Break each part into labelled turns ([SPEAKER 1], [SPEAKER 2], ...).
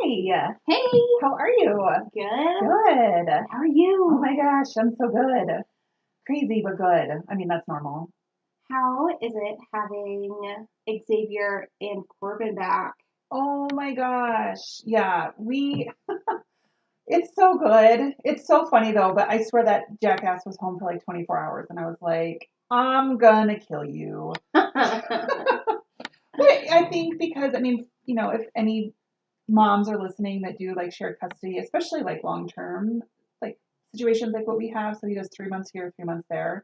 [SPEAKER 1] Hi.
[SPEAKER 2] Hey,
[SPEAKER 1] How are you?
[SPEAKER 2] good.
[SPEAKER 1] Good.
[SPEAKER 2] How are
[SPEAKER 1] Oh
[SPEAKER 2] you?
[SPEAKER 1] my gosh, I'm so good. Crazy, but good. I mean, that's normal.
[SPEAKER 2] How is it having Xavier and Corbin back?
[SPEAKER 1] Oh my gosh. Yeah, it's so good. It's so funny though, but I swear that jackass was home for like 24 hours and I was like, I'm gonna kill you. But I think because, I mean, if any moms are listening that do like shared custody, especially like long term, like situations like what we have. So he does 3 months here, 3 months there.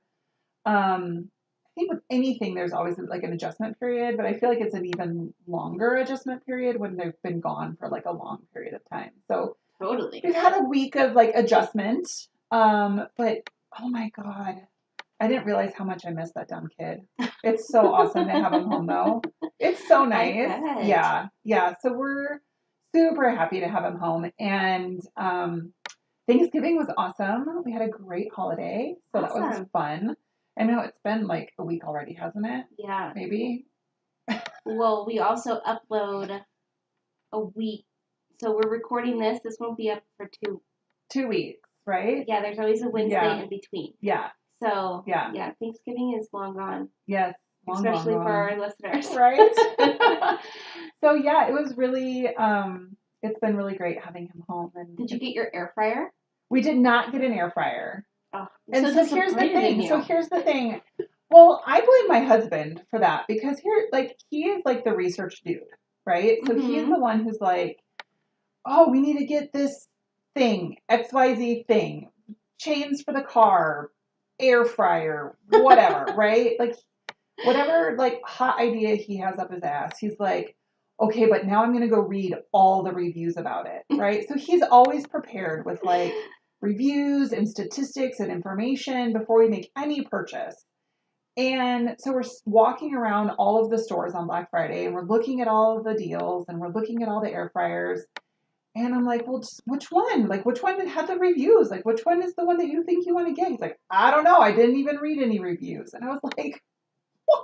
[SPEAKER 1] I think with anything, there's always like an adjustment period, but I feel like it's an even longer adjustment period when they've been gone for like a long period of time. So
[SPEAKER 2] Totally.
[SPEAKER 1] we've had a week of like adjustment. But oh my God, I didn't realize how much I missed that dumb kid. It's so awesome to have him home though. It's so
[SPEAKER 2] I
[SPEAKER 1] nice.
[SPEAKER 2] bet.
[SPEAKER 1] Yeah. Yeah. So we're super happy to have him home. And Thanksgiving was awesome. We had a great holiday. So that was
[SPEAKER 2] Awesome.
[SPEAKER 1] fun. I know it's been like a week already, hasn't it?
[SPEAKER 2] Yeah.
[SPEAKER 1] Maybe
[SPEAKER 2] Well, we also upload a week. So we're recording this. This won't be up for
[SPEAKER 1] 2 weeks, right?
[SPEAKER 2] Yeah, there's always a Wednesday
[SPEAKER 1] Yeah.
[SPEAKER 2] in between.
[SPEAKER 1] Yeah.
[SPEAKER 2] So,
[SPEAKER 1] Yeah.
[SPEAKER 2] yeah, Thanksgiving is long gone,
[SPEAKER 1] Yes. Long, long,
[SPEAKER 2] especially for
[SPEAKER 1] long.
[SPEAKER 2] our listeners.
[SPEAKER 1] Right? So yeah, it was really it's been really great having him home and
[SPEAKER 2] Did you get your air fryer?
[SPEAKER 1] we did not get an air fryer.
[SPEAKER 2] Oh, I'm
[SPEAKER 1] And
[SPEAKER 2] so
[SPEAKER 1] so here's the
[SPEAKER 2] disappointed in
[SPEAKER 1] thing. So
[SPEAKER 2] you.
[SPEAKER 1] here's the thing. Well, I blame my husband for that because he is like the research dude, right? So he's
[SPEAKER 2] Mm-hmm.
[SPEAKER 1] the one who's like, oh, we need to get this thing, XYZ thing, chains for the car, air fryer, whatever, right? Like whatever like hot idea he has up his ass, he's like, okay, but now I'm gonna go read all the reviews about it, right? So he's always prepared with like reviews and statistics and information before we make any purchase. And so we're walking around all of the stores on Black Friday and we're looking at all of the deals and we're looking at all the air fryers. And I'm like, well, which one? Like, which one had the reviews? Like, which one is the one that you think you want to get? He's like, I don't know. I didn't even read any reviews. And I was like, you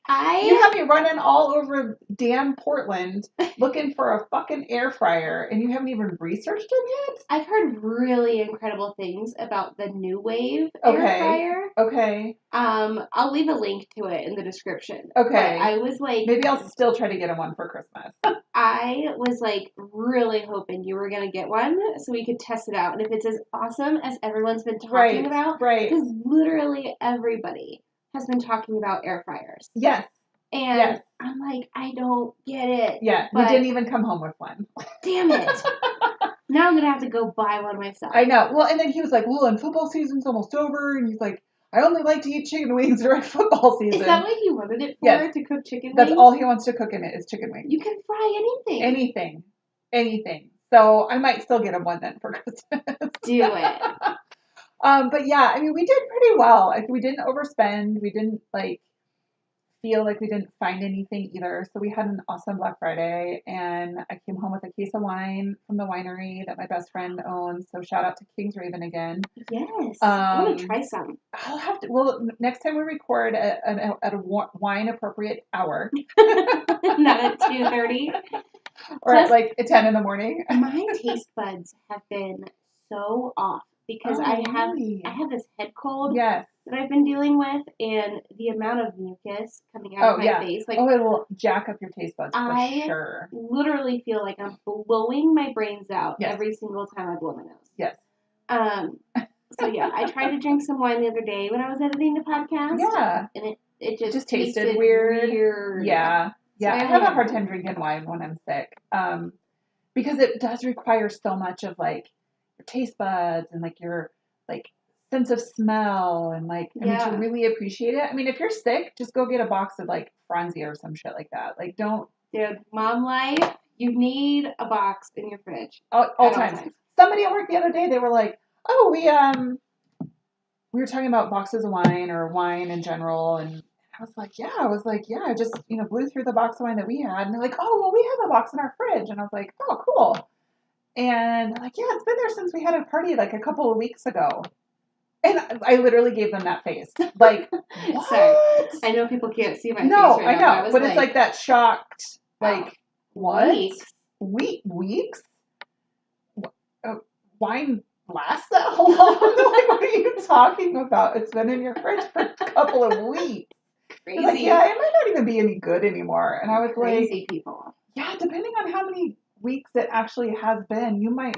[SPEAKER 2] I
[SPEAKER 1] have me running all over damn Portland looking for a fucking air fryer and you haven't even researched it yet?
[SPEAKER 2] I've heard really incredible things about the New Wave air
[SPEAKER 1] Okay.
[SPEAKER 2] fryer.
[SPEAKER 1] Okay.
[SPEAKER 2] I'll leave a link to it in the description.
[SPEAKER 1] Okay.
[SPEAKER 2] But I was like,
[SPEAKER 1] maybe I'll still try to get him one for Christmas.
[SPEAKER 2] I was like really hoping you were gonna get one so we could test it out. And if it's as awesome as everyone's been talking about,
[SPEAKER 1] Right.
[SPEAKER 2] because literally everybody has been talking about air fryers.
[SPEAKER 1] Yes.
[SPEAKER 2] And
[SPEAKER 1] yes.
[SPEAKER 2] I'm like, I don't get it.
[SPEAKER 1] Yeah, we didn't even come home with one.
[SPEAKER 2] Damn it. Now I'm going to have to go buy one myself.
[SPEAKER 1] I know. Well, and then he was like, well, and football season's almost over. And he's like, I only like to eat chicken wings during football season.
[SPEAKER 2] Is that what he wanted it for?
[SPEAKER 1] Yes.
[SPEAKER 2] To cook chicken wings?
[SPEAKER 1] That's all he wants to cook in it is chicken wings.
[SPEAKER 2] You can fry anything.
[SPEAKER 1] Anything. So I might still get him one then for Christmas.
[SPEAKER 2] Do it.
[SPEAKER 1] But yeah, I mean, we did pretty well. Like, we didn't overspend. We didn't feel like we didn't find anything either. So we had an awesome Black Friday and I came home with a case of wine from the winery that my best friend owns. So shout out to King's Raven again.
[SPEAKER 2] Yes. I want to try some.
[SPEAKER 1] I'll have to, well, next time we record at a wine appropriate hour.
[SPEAKER 2] Not at 2:30.
[SPEAKER 1] Or
[SPEAKER 2] Plus,
[SPEAKER 1] at like 10 in the morning.
[SPEAKER 2] My taste buds have been so off because I have this head cold.
[SPEAKER 1] Yes.
[SPEAKER 2] That I've been dealing with, and the amount of mucus coming out of my face. Like,
[SPEAKER 1] it will jack up your taste buds for sure.
[SPEAKER 2] I literally feel like I'm blowing my brains out every single time I blow my nose.
[SPEAKER 1] Yes.
[SPEAKER 2] So yeah, I tried to drink some wine the other day when I was editing the podcast.
[SPEAKER 1] Yeah.
[SPEAKER 2] And it just
[SPEAKER 1] tasted weird. Yeah. Yeah.
[SPEAKER 2] So
[SPEAKER 1] I have a hard time drinking wine when I'm sick. Because it does require so much of like your taste buds and like your like sense of smell and like I mean to really appreciate it. I mean, if you're sick, just go get a box of like Franzia or some shit like that. Like don't.
[SPEAKER 2] Dude, mom life, you need a box in your fridge.
[SPEAKER 1] All times. Somebody at work the other day, they were like, oh, we were talking about boxes of wine or wine in general, and I was like, I just blew through the box of wine that we had, and they're like, oh, well, we have a box in our fridge, and I was like, oh, cool. And they're like, yeah, it's been there since we had a party like a couple of weeks ago. And I literally gave them that face. Like, what?
[SPEAKER 2] Sorry. I know people can't see my face right now.
[SPEAKER 1] I know. But it's like that shocked, like, what?
[SPEAKER 2] Weeks.
[SPEAKER 1] Weeks? Wine lasts that long? Like, what are you talking about? It's been in your fridge for a couple of weeks.
[SPEAKER 2] Crazy.
[SPEAKER 1] Like, yeah, it might not even be any good anymore. And I was
[SPEAKER 2] Crazy
[SPEAKER 1] like,
[SPEAKER 2] people.
[SPEAKER 1] yeah, depending on how many weeks it actually has been, you might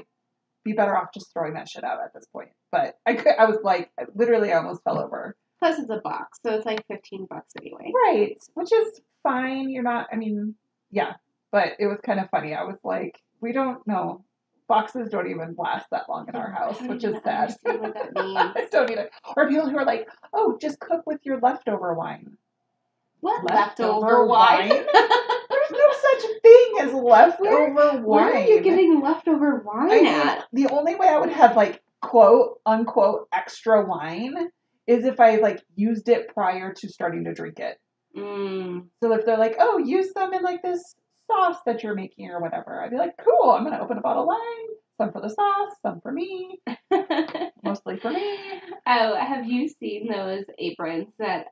[SPEAKER 1] be better off just throwing that shit out at this point. But I was like, literally, I almost fell over.
[SPEAKER 2] Plus, it's a box, so it's like $15 anyway.
[SPEAKER 1] Right, which is fine. You're not, I mean, yeah, but it was kind of funny. I was like, we don't know. Boxes don't even last that long in our house, which is sad.
[SPEAKER 2] I don't understand what that means.
[SPEAKER 1] I don't either. Or people who are like, oh, just cook with your leftover wine.
[SPEAKER 2] What
[SPEAKER 1] Leftover wine? There's no such thing as leftover wine.
[SPEAKER 2] Where are you getting leftover wine at?
[SPEAKER 1] The only way I would have like quote unquote extra wine is if I like used it prior to starting to drink it. So if they're like, oh, use them in like this sauce that you're making or whatever, I'd be like, cool, I'm gonna open a bottle of wine, some for the sauce, some for me. Mostly for me.
[SPEAKER 2] Oh, have you seen those aprons that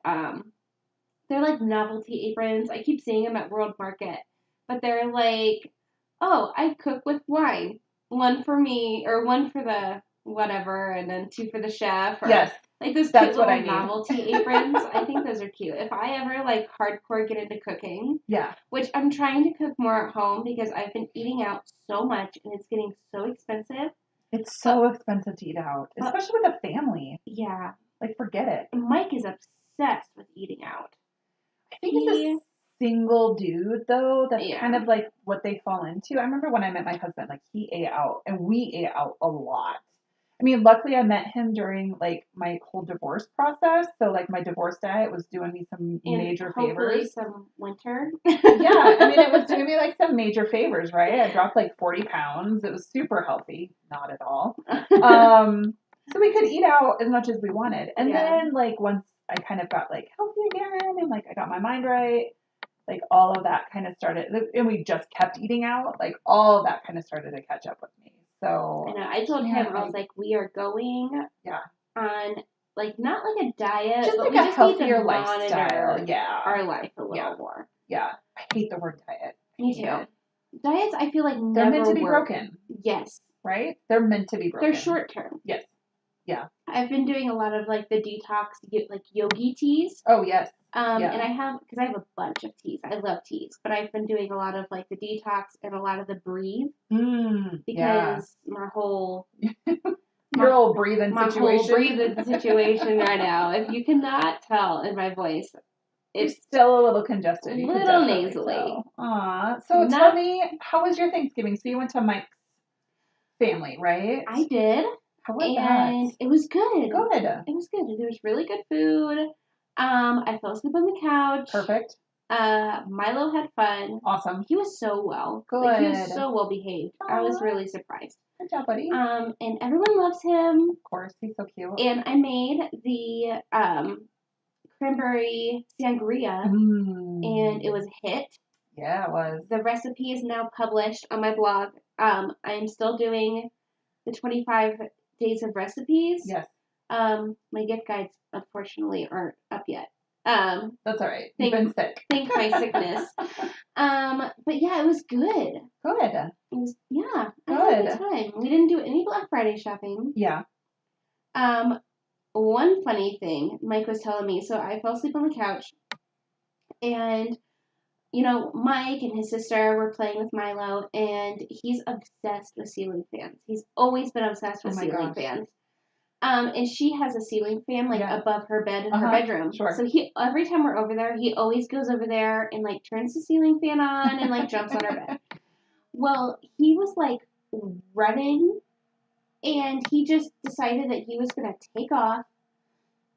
[SPEAKER 2] they're like novelty aprons? I keep seeing them at World Market, but they're like, oh, I cook with wine. One for me, or one for the whatever, and then two for the chef. Or,
[SPEAKER 1] yes.
[SPEAKER 2] Like those
[SPEAKER 1] That's
[SPEAKER 2] cute
[SPEAKER 1] what
[SPEAKER 2] little
[SPEAKER 1] I
[SPEAKER 2] novelty aprons. I think those are cute. If I ever like hardcore get into cooking,
[SPEAKER 1] yeah,
[SPEAKER 2] which I'm trying to cook more at home because I've been eating out so much and it's getting so expensive.
[SPEAKER 1] It's so expensive to eat out, especially with a family.
[SPEAKER 2] Yeah.
[SPEAKER 1] Like, forget it.
[SPEAKER 2] Mike is obsessed with eating out.
[SPEAKER 1] I think he's a single dude, though. That's kind of like what they fall into. I remember when I met my husband, like, he ate out, and we ate out a lot. I mean, luckily I met him during, like, my whole divorce process. So, like, my divorce diet was doing me some major favors.
[SPEAKER 2] Some winter.
[SPEAKER 1] Yeah, I mean, it was doing me, like, some major favors, right? I dropped, like, 40 pounds. It was super healthy. Not at all. So we could eat out as much as we wanted. And then, like, once I kind of got, like, healthy again and, like, I got my mind right, like, all of that kind of started, and we just kept eating out. Like, all of that kind of started to catch up with me. So
[SPEAKER 2] I know. I told him, I was like, we are going on, like, not like a diet,
[SPEAKER 1] just
[SPEAKER 2] but
[SPEAKER 1] like
[SPEAKER 2] we just
[SPEAKER 1] healthier
[SPEAKER 2] need to
[SPEAKER 1] lifestyle.
[SPEAKER 2] monitor our life a little more.
[SPEAKER 1] Yeah. I hate the word diet.
[SPEAKER 2] Me too. Diets, I feel like
[SPEAKER 1] they're
[SPEAKER 2] never
[SPEAKER 1] meant to be
[SPEAKER 2] work.
[SPEAKER 1] broken.
[SPEAKER 2] Yes.
[SPEAKER 1] Right? They're meant to be broken.
[SPEAKER 2] They're short term.
[SPEAKER 1] Yes. Yeah.
[SPEAKER 2] I've been doing a lot of, like, the detox, like, yogi teas.
[SPEAKER 1] Oh, yes.
[SPEAKER 2] And I have, because I have a bunch of teas. I love teas. But I've been doing a lot of, like, the detox and a lot of the breathe. Because my whole...
[SPEAKER 1] Your whole breathing
[SPEAKER 2] my
[SPEAKER 1] situation.
[SPEAKER 2] My whole breathing situation right now. If you cannot tell in my voice,
[SPEAKER 1] it's still a little congested.
[SPEAKER 2] A little nasally.
[SPEAKER 1] Aw. So tell me, how was your Thanksgiving? So you went to Mike's family, right?
[SPEAKER 2] I did.
[SPEAKER 1] How was that?
[SPEAKER 2] And it was good.
[SPEAKER 1] Good.
[SPEAKER 2] It was good. There was really good food. I fell asleep on the couch.
[SPEAKER 1] Perfect.
[SPEAKER 2] Milo had fun.
[SPEAKER 1] Awesome.
[SPEAKER 2] He was so well.
[SPEAKER 1] Good.
[SPEAKER 2] Like, he was so well behaved. Aww. I was really surprised.
[SPEAKER 1] Good job, buddy.
[SPEAKER 2] And everyone loves him.
[SPEAKER 1] Of course, he's so cute.
[SPEAKER 2] And I made the cranberry sangria, and it was a hit.
[SPEAKER 1] Yeah, it was.
[SPEAKER 2] The recipe is now published on my blog. I'm still doing the 25 days of recipes.
[SPEAKER 1] Yes.
[SPEAKER 2] My gift guides, unfortunately, aren't up yet.
[SPEAKER 1] That's all right. You've been sick.
[SPEAKER 2] Thank my sickness. But yeah, it was good.
[SPEAKER 1] Good.
[SPEAKER 2] It was, yeah.
[SPEAKER 1] Good.
[SPEAKER 2] I had a good time. We didn't do any Black Friday shopping.
[SPEAKER 1] Yeah.
[SPEAKER 2] One funny thing Mike was telling me, so I fell asleep on the couch, and, you know, Mike and his sister were playing with Milo, and he's obsessed with ceiling fans. He's always been obsessed with ceiling fans. And she has a ceiling fan, like, above her bed in her bedroom.
[SPEAKER 1] Sure.
[SPEAKER 2] So every time we're over there, he always goes over there and, like, turns the ceiling fan on and, like, jumps on her bed. Well, he was, like, running, and he just decided that he was going to take off,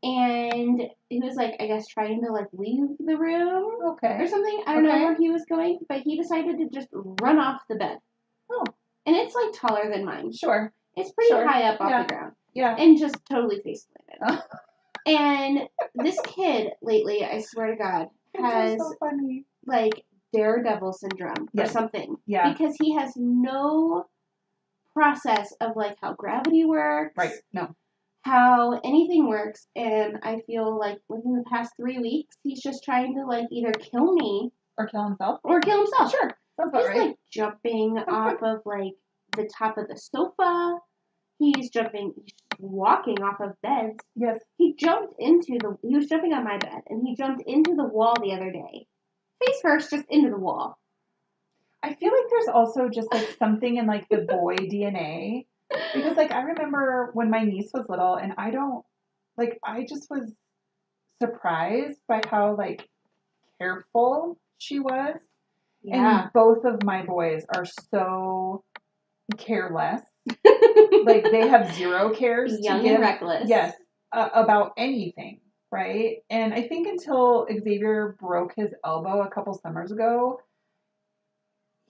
[SPEAKER 2] and he was, like, I guess trying to, like, leave the room or something. I don't know where he was going, but he decided to just run off the bed.
[SPEAKER 1] Oh.
[SPEAKER 2] And it's, like, taller than mine.
[SPEAKER 1] Sure.
[SPEAKER 2] It's pretty high up off the ground.
[SPEAKER 1] Yeah.
[SPEAKER 2] And just totally face planted. And this kid lately, I swear to God, has,
[SPEAKER 1] so funny.
[SPEAKER 2] Like, daredevil syndrome or something.
[SPEAKER 1] Yeah.
[SPEAKER 2] Because he has no process of, like, how gravity works.
[SPEAKER 1] Right. No.
[SPEAKER 2] How anything works. And I feel like within the past 3 weeks, he's just trying to, like, either kill me.
[SPEAKER 1] Or kill himself.
[SPEAKER 2] Or kill himself.
[SPEAKER 1] Sure. Sounds about
[SPEAKER 2] He's
[SPEAKER 1] right.
[SPEAKER 2] like jumping off of like the top of the sofa. He's walking off of beds.
[SPEAKER 1] Yes.
[SPEAKER 2] He was jumping on my bed, and he jumped into the wall the other day. Face first, just into the wall.
[SPEAKER 1] I feel like there's also just like something in like the boy DNA. Because like I remember when my niece was little and I just was surprised by how like careful she was.
[SPEAKER 2] Yeah.
[SPEAKER 1] And both of my boys are so careless. Like they have zero cares
[SPEAKER 2] Young
[SPEAKER 1] to give.
[SPEAKER 2] and reckless.
[SPEAKER 1] Yes, about anything, right? And I think until Xavier broke his elbow a couple summers ago,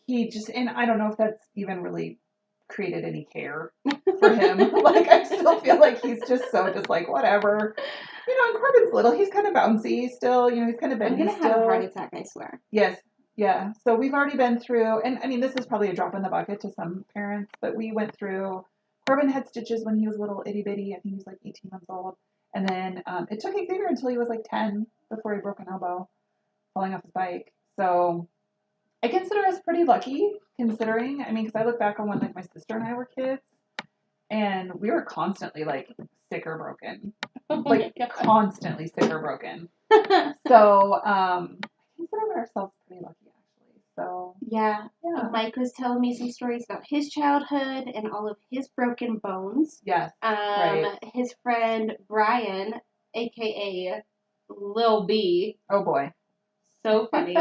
[SPEAKER 1] and I don't know if that's even really created any care for him. Like I still feel like he's just like whatever. And Corbin's little. He's kind of bouncy still. He's kind of bendy
[SPEAKER 2] I'm
[SPEAKER 1] still.
[SPEAKER 2] gonna have a heart attack, I swear.
[SPEAKER 1] Yes. Yeah. So we've already been through, and I mean, this is probably a drop in the bucket to some parents, but we went through. Corbin had stitches when he was little itty bitty. I think he was like 18 months old. And then it took Xavier until he was like 10 before he broke an elbow falling off his bike. So I consider us pretty lucky considering, I mean, because I look back on when like my sister and I were kids and we were constantly like sick or broken. Like constantly sick or broken. So I consider ourselves pretty lucky actually. So
[SPEAKER 2] yeah. Mike was telling me some stories about his childhood and all of his broken bones.
[SPEAKER 1] Yes. Right.
[SPEAKER 2] His friend Brian, aka Lil B.
[SPEAKER 1] Oh boy.
[SPEAKER 2] So funny.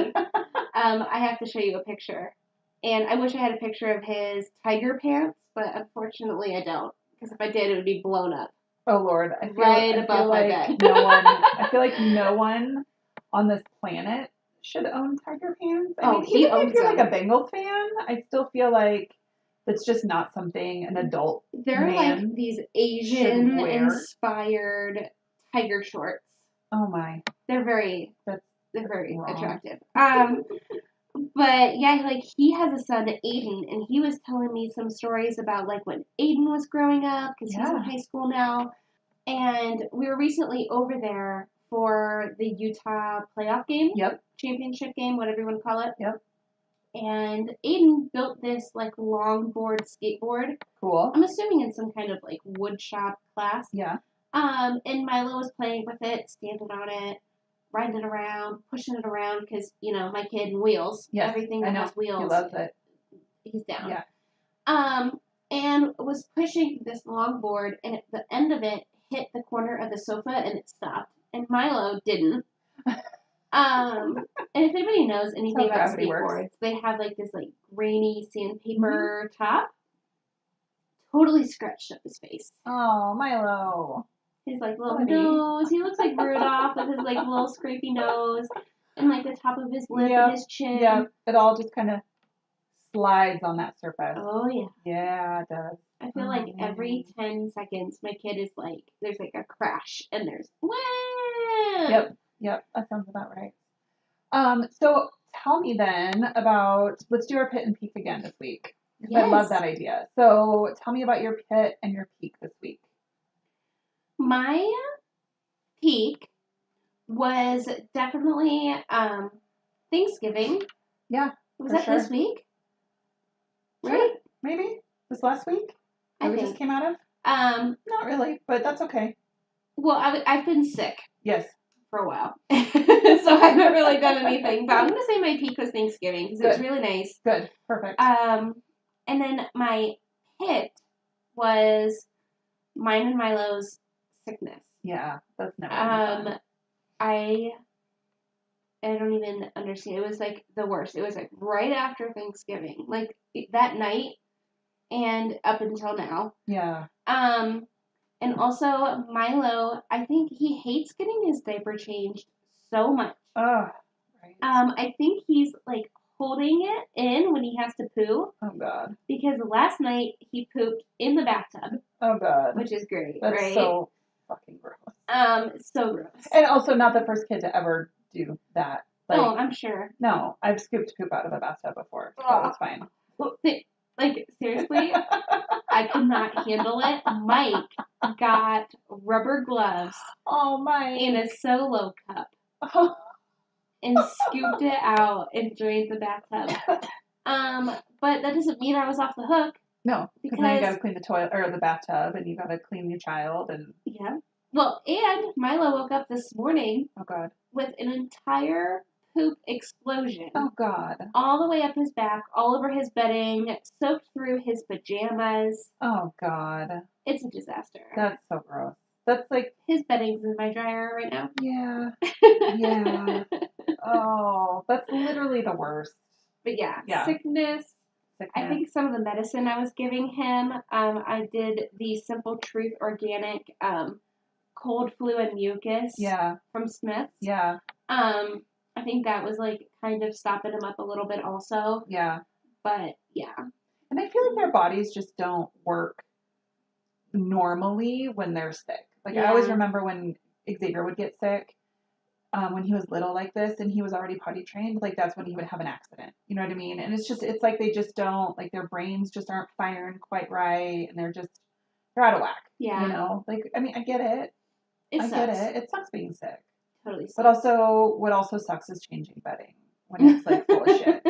[SPEAKER 2] I have to show you a picture. And I wish I had a picture of his tiger pants, but unfortunately I don't. Because if I did, it would be blown up.
[SPEAKER 1] Oh Lord. I
[SPEAKER 2] feel above my
[SPEAKER 1] like
[SPEAKER 2] bed.
[SPEAKER 1] I feel like no one on this planet should own tiger pants. I mean, even if you're like a Bengals fan, I still feel like it's just not something an adult
[SPEAKER 2] They're
[SPEAKER 1] man
[SPEAKER 2] like these Asian inspired tiger shorts.
[SPEAKER 1] Oh my.
[SPEAKER 2] They're very
[SPEAKER 1] wrong.
[SPEAKER 2] attractive. But yeah, like he has a son, Aiden, and he was telling me some stories about like when Aiden was growing up because he's in high school now. And we were recently over there for the Utah playoff game.
[SPEAKER 1] Yep.
[SPEAKER 2] Championship game, whatever you want to call it.
[SPEAKER 1] Yep.
[SPEAKER 2] And Aiden built this like longboard skateboard.
[SPEAKER 1] Cool.
[SPEAKER 2] I'm assuming in some kind of like wood shop class.
[SPEAKER 1] Yeah.
[SPEAKER 2] And Milo was playing with it, standing on it, riding it around, pushing it around because, my kid and wheels.
[SPEAKER 1] Yes,
[SPEAKER 2] Everything that has wheels.
[SPEAKER 1] He loves it.
[SPEAKER 2] He's down.
[SPEAKER 1] Yeah.
[SPEAKER 2] And was pushing this longboard, and at the end of it hit the corner of the sofa and it stopped. And Milo didn't. And if anybody knows anything about skateboards, they have like this like grainy sandpaper top. Totally scratched up his face.
[SPEAKER 1] Oh, Milo.
[SPEAKER 2] His like little nose. He looks like Rudolph with his like little scrapey nose and like the top of his lip and his chin.
[SPEAKER 1] Yeah, it all just kind of slides on that surface.
[SPEAKER 2] Oh yeah.
[SPEAKER 1] Yeah, it does.
[SPEAKER 2] I feel like every 10 seconds my kid is like, there's like a crash and there's wham!
[SPEAKER 1] Yep, that sounds about right. So tell me then about, let's do our pit and peak again this week. Yes. I love that idea. So tell me about your pit and your peak this week.
[SPEAKER 2] My peak was definitely Thanksgiving.
[SPEAKER 1] Yeah.
[SPEAKER 2] Was that this week? Right?
[SPEAKER 1] Maybe this last week. That we just came out of. Not really, but that's okay.
[SPEAKER 2] Well, I've been sick.
[SPEAKER 1] Yes.
[SPEAKER 2] For a while, so I haven't really done anything. But I'm gonna say my peak was Thanksgiving because it was really nice.
[SPEAKER 1] Good. Perfect.
[SPEAKER 2] And then my pit was mine and Milo's sickness.
[SPEAKER 1] Yeah, that's never fun.
[SPEAKER 2] I don't even understand. It was like the worst. It was like right after Thanksgiving, like that night, and up until now.
[SPEAKER 1] Yeah.
[SPEAKER 2] And also Milo, I think he hates getting his diaper changed so much.
[SPEAKER 1] Oh, right.
[SPEAKER 2] I think he's like holding it in when he has to poo.
[SPEAKER 1] Oh God.
[SPEAKER 2] Because last night he pooped in the bathtub.
[SPEAKER 1] Oh God.
[SPEAKER 2] Which is great,
[SPEAKER 1] That's
[SPEAKER 2] right?
[SPEAKER 1] So fucking gross.
[SPEAKER 2] So gross.
[SPEAKER 1] And also not the first kid to ever do that.
[SPEAKER 2] Like, oh, I'm sure.
[SPEAKER 1] No, I've scooped poop out of a bathtub before, so it's fine.
[SPEAKER 2] Like, seriously, I could not handle it. Mike got rubber gloves.
[SPEAKER 1] Oh, Mike.
[SPEAKER 2] In a Solo cup. And scooped it out and drained the bathtub. But that doesn't mean I was off the hook.
[SPEAKER 1] No, because now you got to clean the toilet or the bathtub, and you got to clean your child, and
[SPEAKER 2] yeah. Well, and Milo woke up this morning.
[SPEAKER 1] Oh God.
[SPEAKER 2] With an entire poop explosion.
[SPEAKER 1] Oh God.
[SPEAKER 2] All the way up his back, all over his bedding, soaked through his pajamas.
[SPEAKER 1] Oh God.
[SPEAKER 2] It's a disaster.
[SPEAKER 1] That's so gross. That's like
[SPEAKER 2] his bedding's in my dryer right now.
[SPEAKER 1] Yeah. Yeah. Oh, that's literally the worst.
[SPEAKER 2] But yeah. Sickness. I think some of the medicine I was giving him, I did the Simple Truth Organic cold flu and mucus from Smith's.
[SPEAKER 1] Yeah.
[SPEAKER 2] I think that was like kind of stopping him up a little bit also.
[SPEAKER 1] Yeah.
[SPEAKER 2] But yeah.
[SPEAKER 1] And I feel like their bodies just don't work normally when they're sick. Like I always remember when Xavier would get sick, when he was little like this and he was already potty trained, like that's when he would have an accident. You know what I mean? And it's like they just don't, like their brains just aren't firing quite right and they're out of whack.
[SPEAKER 2] Yeah.
[SPEAKER 1] You know? Like, I mean, I get it. I get it. It sucks being sick.
[SPEAKER 2] Totally sucks.
[SPEAKER 1] But also, what also sucks is changing bedding when it's like full of shit.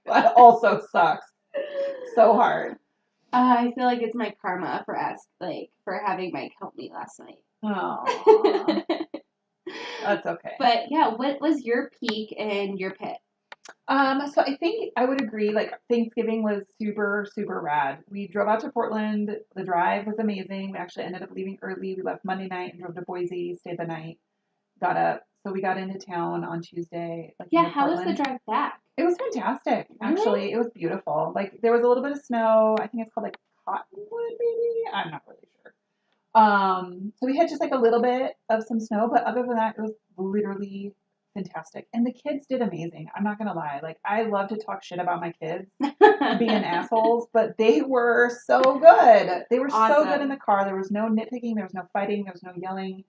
[SPEAKER 1] That also sucks so hard.
[SPEAKER 2] I feel like it's my karma for for having Mike help me last night.
[SPEAKER 1] Oh. That's okay.
[SPEAKER 2] But yeah, what was your peak and your pit?
[SPEAKER 1] So I think I would agree, like Thanksgiving was super, super rad. We drove out to Portland. The drive was amazing. We actually ended up leaving early. We left Monday night and drove to Boise, stayed the night, got up. So we got into town on Tuesday.
[SPEAKER 2] How was the drive back?
[SPEAKER 1] It was fantastic. Really? Actually, it was beautiful. Like there was a little bit of snow. I think it's called like cottonwood, maybe. I'm not really sure. So we had just like a little bit of some snow, but other than that, it was literally fantastic. And the kids did amazing. I'm not going to lie. Like, I love to talk shit about my kids being assholes, but they were so good. They were so good in the car. There was no nitpicking. There was no fighting. There was no yelling.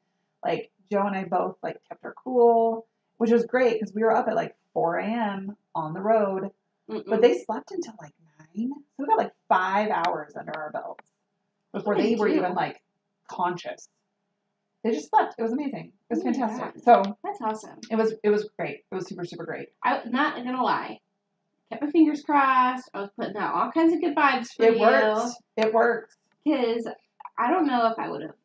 [SPEAKER 1] Like, Joe and I both, like, kept her cool, which was great because we were up at, like, 4 a.m. on the road. But they slept until, like, 9. So we got, like, 5 hours under our belts before they were even, like, conscious. They just slept. It was amazing. It was fantastic. So
[SPEAKER 2] that's awesome.
[SPEAKER 1] It was great. It was super, super great.
[SPEAKER 2] I'm not gonna lie. Kept my fingers crossed. I was putting out all kinds of good vibes for you.
[SPEAKER 1] It worked.
[SPEAKER 2] Because I don't know if I would have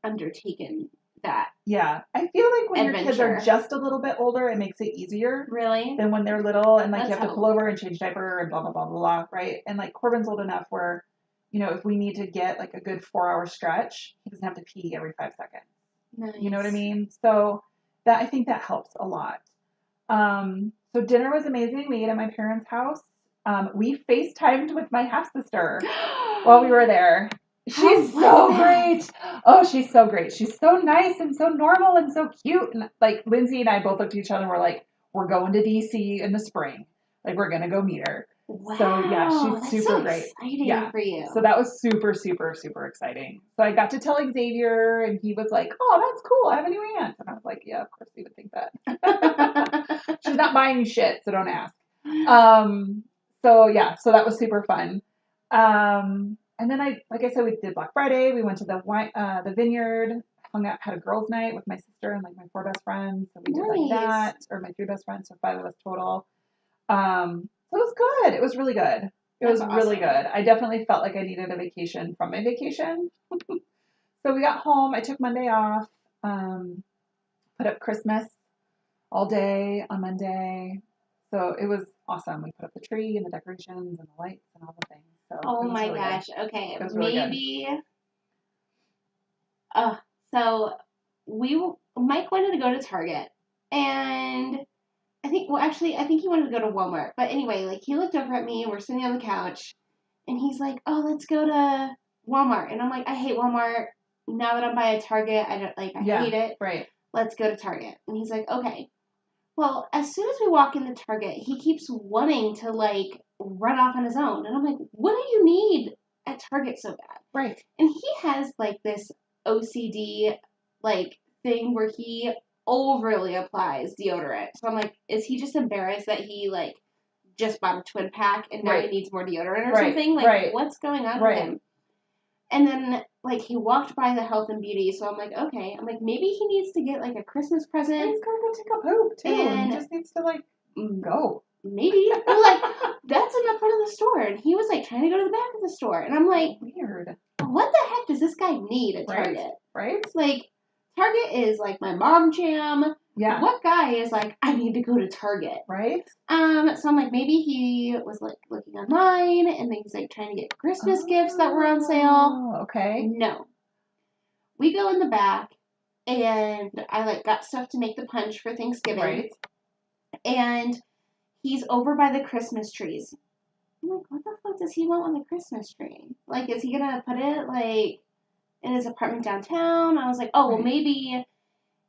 [SPEAKER 2] undertaken that.
[SPEAKER 1] Yeah. I feel like when your kids are just a little bit older, it makes it easier.
[SPEAKER 2] Really?
[SPEAKER 1] Than when they're little and like you have to pull over and change diaper and blah, blah, blah, blah, blah, right? And like Corbin's old enough where, you know, if we need to get like a good 4-hour stretch, he doesn't have to pee every 5 seconds.
[SPEAKER 2] Nice.
[SPEAKER 1] You know what I mean? So I think that helps a lot. So dinner was amazing. We ate at my parents' house. We FaceTimed with my half sister while we were there. She's so great. Oh, she's so great. She's so nice and so normal and so cute. And like Lindsay and I both looked at each other and we're like, we're going to DC in the spring. Like we're gonna go meet her.
[SPEAKER 2] Wow,
[SPEAKER 1] so yeah, she's super
[SPEAKER 2] so
[SPEAKER 1] great.
[SPEAKER 2] Exciting for you.
[SPEAKER 1] So that was super, super, super exciting. So I got to tell Xavier, and he was like, "Oh, that's cool. I have a new aunt." And I was like, "Yeah, of course you would think that." She's not buying you shit, so don't ask. So that was super fun. And then like I said, we did Black Friday. We went to the vineyard, hung out, had a girls' night with my sister and like my 4 best friends. So we did like that, or my 3 best friends, so 5 of us total. So it was good. It was really good. It was really good. I definitely felt like I needed a vacation from my vacation. So we got home. I took Monday off. Put up Christmas all day on Monday. So it was awesome. We put up the tree and the decorations and the lights and all the things. So
[SPEAKER 2] oh my
[SPEAKER 1] really
[SPEAKER 2] gosh.
[SPEAKER 1] Good.
[SPEAKER 2] Okay.
[SPEAKER 1] It was really
[SPEAKER 2] maybe. So Mike wanted to go to Target and I think he wanted to go to Walmart. But anyway, like he looked over at me and we're sitting on the couch and he's like, "Oh, let's go to Walmart." And I'm like, "I hate Walmart. Now that I'm by a Target, I hate it.
[SPEAKER 1] Right.
[SPEAKER 2] Let's go to Target." And he's like, "Okay." Well, as soon as we walk into Target, he keeps wanting to like run off on his own. And I'm like, "What do you need at Target so bad?"
[SPEAKER 1] Right.
[SPEAKER 2] And he has like this OCD like thing where he overly applies deodorant. So I'm like, is he just embarrassed that he like just bought a twin pack and now he needs more deodorant or something? Like what's going on with him? And then like he walked by the health and beauty, so I'm like, okay. I'm like, maybe he needs to get like a Christmas present.
[SPEAKER 1] He's gonna go take a poop too. And he just needs to like go.
[SPEAKER 2] maybe. Well, like, that's in the front of the store. And he was, like, trying to go to the back of the store. And I'm like,
[SPEAKER 1] Weird.
[SPEAKER 2] what the heck does this guy need at Target?
[SPEAKER 1] Right?
[SPEAKER 2] Like, Target is, like, my mom jam.
[SPEAKER 1] Yeah.
[SPEAKER 2] What guy is like, I need to go to Target?
[SPEAKER 1] Right?
[SPEAKER 2] So I'm like, maybe he was, like, looking online and then he's, like, trying to get Christmas gifts that were on sale.
[SPEAKER 1] Okay.
[SPEAKER 2] No. We go in the back and I, like, got stuff to make the punch for Thanksgiving.
[SPEAKER 1] Right.
[SPEAKER 2] And he's over by the Christmas trees. I'm like, what the fuck does he want with a Christmas tree? Like, is he gonna put it, like, in his apartment downtown? I was like, oh, well, maybe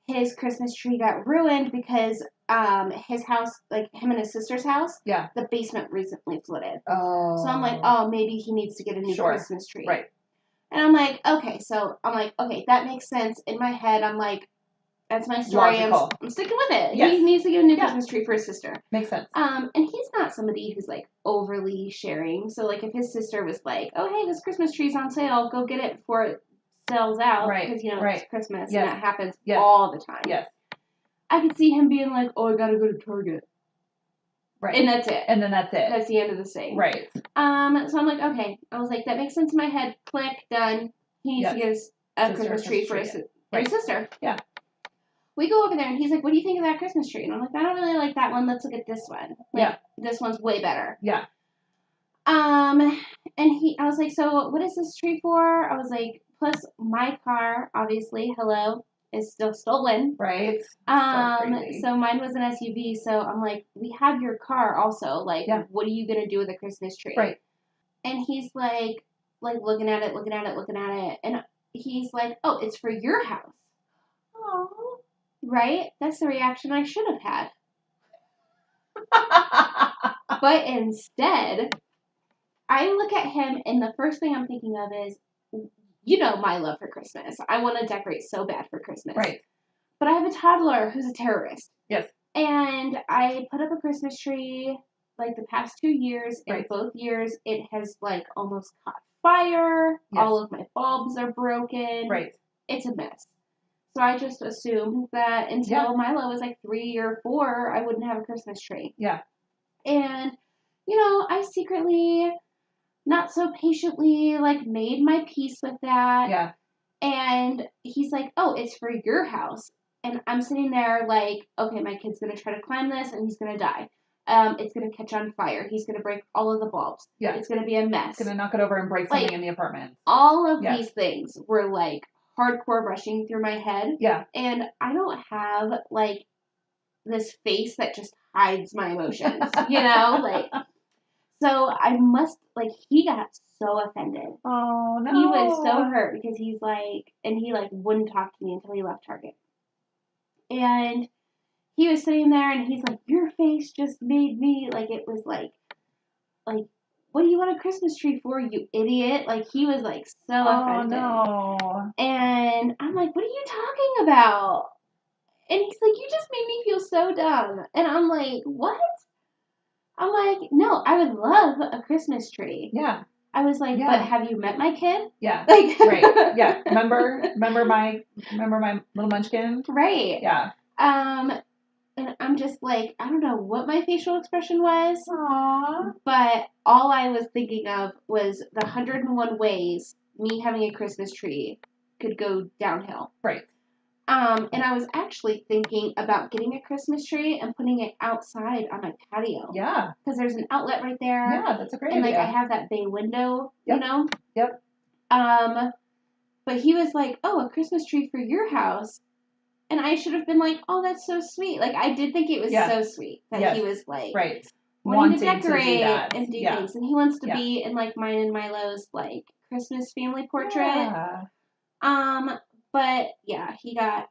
[SPEAKER 2] his Christmas tree got ruined because his house, like, him and his sister's house, the basement recently flooded.
[SPEAKER 1] Oh.
[SPEAKER 2] So I'm like, oh, maybe he needs to get a new Christmas tree.
[SPEAKER 1] Right.
[SPEAKER 2] And I'm like, okay, that makes sense. In my head, I'm like, that's my story. I'm sticking with it. Yes. He needs to get a new Christmas tree for his sister.
[SPEAKER 1] Makes sense.
[SPEAKER 2] And he's not somebody who's, like, overly sharing. So, like, if his sister was like, oh, hey, this Christmas tree's on sale, go get it before it sells out.
[SPEAKER 1] Right.
[SPEAKER 2] Because, you know, it's Christmas.
[SPEAKER 1] Yes.
[SPEAKER 2] And that happens
[SPEAKER 1] Yes.
[SPEAKER 2] all the time.
[SPEAKER 1] Yes.
[SPEAKER 2] I could see him being like, oh, I gotta go to Target.
[SPEAKER 1] Right.
[SPEAKER 2] And that's it.
[SPEAKER 1] And then that's it.
[SPEAKER 2] That's the end of the thing.
[SPEAKER 1] Right.
[SPEAKER 2] So I'm like, okay. I was like, that makes sense in my head. Click, done. He needs to get a Christmas tree for his sister.
[SPEAKER 1] Yeah.
[SPEAKER 2] We go over there, and he's like, what do you think of that Christmas tree? And I'm like, I don't really like that one. Let's look at this one. Like, this one's way better.
[SPEAKER 1] Yeah.
[SPEAKER 2] And I was like, so what is this tree for? I was like, plus my car, obviously, is still stolen.
[SPEAKER 1] Right.
[SPEAKER 2] So mine was an SUV, so I'm like, we have your car also. Like, what are you going to do with a Christmas tree?
[SPEAKER 1] Right.
[SPEAKER 2] And he's like looking at it. And he's like, oh, it's for your house. Oh. Right? That's the reaction I should have had. But instead, I look at him, and the first thing I'm thinking of is, you know, my love for Christmas. I want to decorate so bad for Christmas.
[SPEAKER 1] Right.
[SPEAKER 2] But I have a toddler who's a terrorist.
[SPEAKER 1] Yes.
[SPEAKER 2] And I put up a Christmas tree, like, the past 2 years. And both years, it has, like, almost caught fire. Yes. All of my bulbs are broken.
[SPEAKER 1] Right.
[SPEAKER 2] It's a mess. So I just assumed that until Milo was, like, 3 or 4, I wouldn't have a Christmas tree.
[SPEAKER 1] Yeah.
[SPEAKER 2] And, you know, I secretly, not so patiently, like, made my peace with that.
[SPEAKER 1] Yeah.
[SPEAKER 2] And he's like, oh, it's for your house. And I'm sitting there like, okay, my kid's going to try to climb this, and he's going to die. It's going to catch on fire. He's going to break all of the bulbs.
[SPEAKER 1] Yeah.
[SPEAKER 2] It's going to be a mess.
[SPEAKER 1] It's going to knock it over and break something in the apartment.
[SPEAKER 2] All of these things were, like, hardcore rushing through my head.
[SPEAKER 1] Yeah.
[SPEAKER 2] And I don't have, like, this face that just hides my emotions, you know? Like, so I must, like, he got so offended.
[SPEAKER 1] Oh, no.
[SPEAKER 2] He was so hurt because he's like, and he, like, wouldn't talk to me until he left Target. And he was sitting there, and he's like, your face just made me, like, it was like, what do you want a Christmas tree for, you idiot? Like, he was, like, so offended.
[SPEAKER 1] Oh, no.
[SPEAKER 2] And I'm like, what are you talking about? And he's like, you just made me feel so dumb. And I'm like, what? I'm like, no, I would love a Christmas tree.
[SPEAKER 1] Yeah.
[SPEAKER 2] I was like, but have you met my kid?
[SPEAKER 1] Yeah.
[SPEAKER 2] Like,
[SPEAKER 1] right. Yeah. Remember my little munchkin?
[SPEAKER 2] Right.
[SPEAKER 1] Yeah.
[SPEAKER 2] And I'm just like, I don't know what my facial expression was.
[SPEAKER 1] Aww.
[SPEAKER 2] But all I was thinking of was the 101 ways me having a Christmas tree could go downhill.
[SPEAKER 1] Right.
[SPEAKER 2] And I was actually thinking about getting a Christmas tree and putting it outside on my patio.
[SPEAKER 1] Yeah.
[SPEAKER 2] Because there's an outlet right there.
[SPEAKER 1] Yeah, that's a great idea.
[SPEAKER 2] And, like, I have that bay window, you know?
[SPEAKER 1] Yep.
[SPEAKER 2] But he was like, oh, a Christmas tree for your house. And I should have been like, oh, that's so sweet. Like, I did think it was so sweet that he was, like, wanting to decorate and do things. And he wants to be in, like, mine and Milo's, like, Christmas family portrait.
[SPEAKER 1] Yeah.
[SPEAKER 2] But, yeah, he got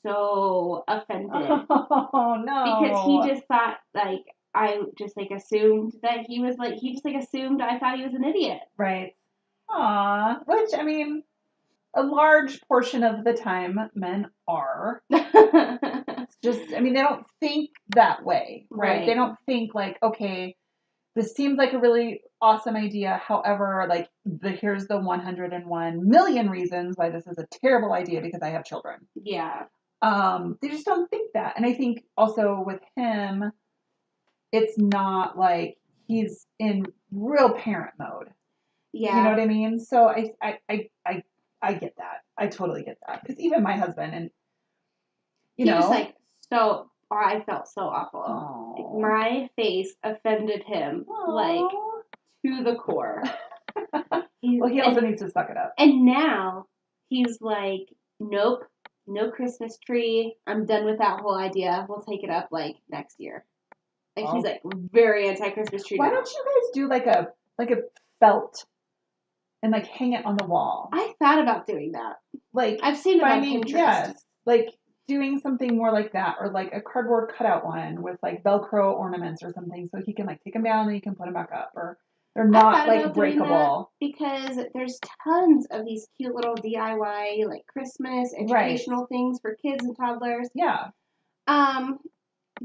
[SPEAKER 2] so offended.
[SPEAKER 1] Oh, no.
[SPEAKER 2] Because he just thought, like, I just, like, assumed that he was, like, he just, like, assumed I thought he was an idiot.
[SPEAKER 1] Right. Aw. Which, I mean, a large portion of the time men are. Just, I mean, they don't think that way, right? They don't think, like, okay, this seems like a really awesome idea. However, like, here's the 101 million reasons why this is a terrible idea because I have children.
[SPEAKER 2] Yeah.
[SPEAKER 1] They just don't think that. And I think also with him, it's not like he's in real parent mode.
[SPEAKER 2] Yeah.
[SPEAKER 1] You know what I mean? So I get that. I totally get that. Because even my husband and
[SPEAKER 2] he was like so. Oh, I felt so awful.
[SPEAKER 1] Oh.
[SPEAKER 2] My face offended him like to the core.
[SPEAKER 1] Well, he also needs to suck it up.
[SPEAKER 2] And now he's like, nope, no Christmas tree. I'm done with that whole idea. We'll take it up like next year. Like he's like very anti-Christmas tree.
[SPEAKER 1] Why
[SPEAKER 2] now.
[SPEAKER 1] don't you guys do like a felt and like hang it on the wall?
[SPEAKER 2] I thought about doing that.
[SPEAKER 1] Like
[SPEAKER 2] I've seen it on Pinterest.
[SPEAKER 1] Yes, like doing something more like that, or like a cardboard cutout one with like Velcro ornaments or something, so he can like take them down and he can put them back up, or they're not like breakable.
[SPEAKER 2] Because there's tons of these cute little DIY like Christmas educational things for kids and toddlers.
[SPEAKER 1] Yeah.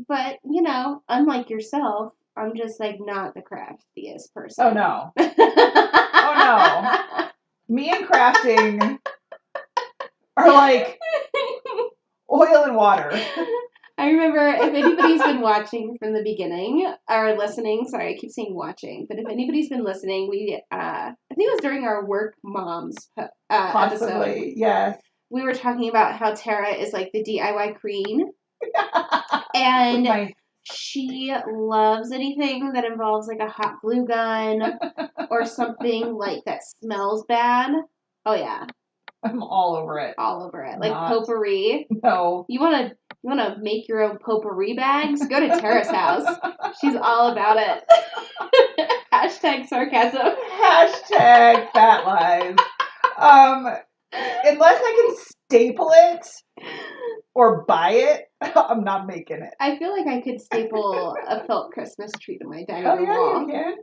[SPEAKER 2] But you know, unlike yourself, I'm just like not the craftiest person.
[SPEAKER 1] Oh no. Oh no. Me and crafting are like oil and water.
[SPEAKER 2] I remember, if anybody's been watching from the beginning, or listening, sorry, I keep saying watching, but if anybody's been listening, we, I think it was during our Work Moms episode.
[SPEAKER 1] Yes.
[SPEAKER 2] We were talking about how Tara is like the DIY queen. And she loves anything that involves like a hot glue gun or something like that smells bad. Oh yeah.
[SPEAKER 1] I'm all over it.
[SPEAKER 2] All over it. Like potpourri.
[SPEAKER 1] No.
[SPEAKER 2] You wanna make your own potpourri bags? Go to Tara's house. She's all about it. Hashtag sarcasm.
[SPEAKER 1] Hashtag fat lies. Unless I can staple it or buy it, I'm not making it.
[SPEAKER 2] I feel like I could staple a felt Christmas tree to my dining room wall.
[SPEAKER 1] You can.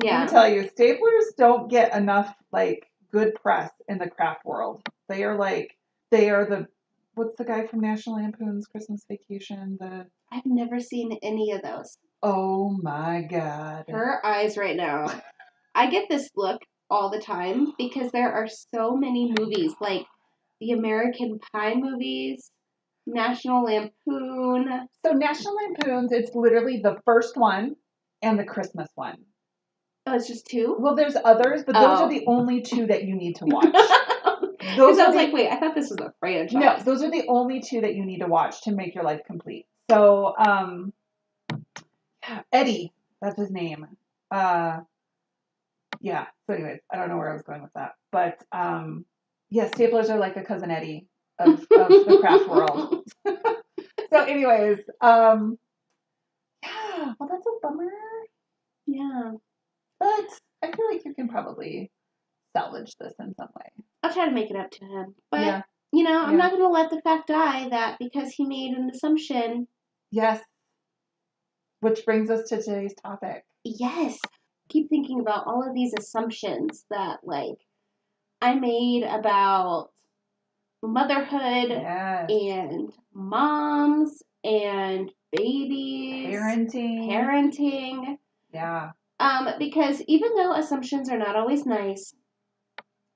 [SPEAKER 2] Yeah.
[SPEAKER 1] Let me tell you, staplers don't get enough like good press in the craft world. They are the what's the guy from National Lampoon's Christmas Vacation?
[SPEAKER 2] I've never seen any of those.
[SPEAKER 1] Oh my God.
[SPEAKER 2] Her eyes right now. I get this look all the time because there are so many movies, like the American Pie movies, National Lampoon.
[SPEAKER 1] So National Lampoon's, it's literally the first one and the Christmas one.
[SPEAKER 2] Oh, it's just two?
[SPEAKER 1] Well, there's others, but those are the only two that you need to watch.
[SPEAKER 2] Because I was like, wait, I thought this was a franchise.
[SPEAKER 1] No, those are the only two that you need to watch to make your life complete. So, Eddie, that's his name. Yeah. So anyways, I don't know where I was going with that. But, yeah, staplers are like the cousin Eddie of the craft world. So anyways, yeah, well, that's a bummer.
[SPEAKER 2] Yeah.
[SPEAKER 1] But I feel like you can probably salvage this in some way.
[SPEAKER 2] I'll try to make it up to him. But, you know, I'm not going to let the fact die that because he made an assumption.
[SPEAKER 1] Yes. Which brings us to today's topic.
[SPEAKER 2] Yes. Keep thinking about all of these assumptions that, like, I made about motherhood and moms and babies. Parenting.
[SPEAKER 1] Yeah.
[SPEAKER 2] Because even though assumptions are not always nice,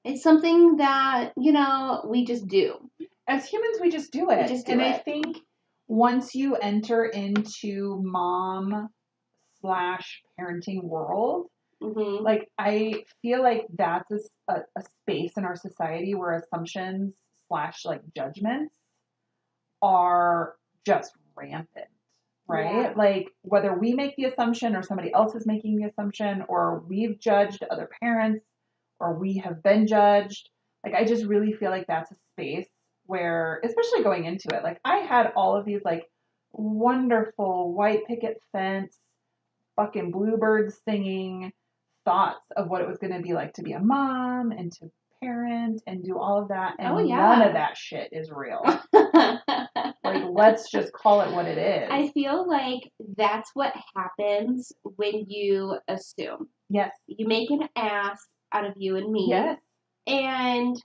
[SPEAKER 2] it's something that, you know, we just do.
[SPEAKER 1] As humans, we just do it. I think once you enter into mom/parenting world, like I feel like that's a space in our society where assumptions / like judgments are just rampant, right? Yeah. Like whether we make the assumption or somebody else is making the assumption or we've judged other parents or we have been judged. Like I just really feel like that's a space where, especially going into it, like I had all of these like wonderful white picket fence, fucking bluebirds singing thoughts of what it was going to be like to be a mom and to parent and do all of that. And none of that shit is real. Like, let's just call it what it is.
[SPEAKER 2] I feel like that's what happens when you assume.
[SPEAKER 1] Yes.
[SPEAKER 2] You make an ass out of you and me.
[SPEAKER 1] Yes.
[SPEAKER 2] And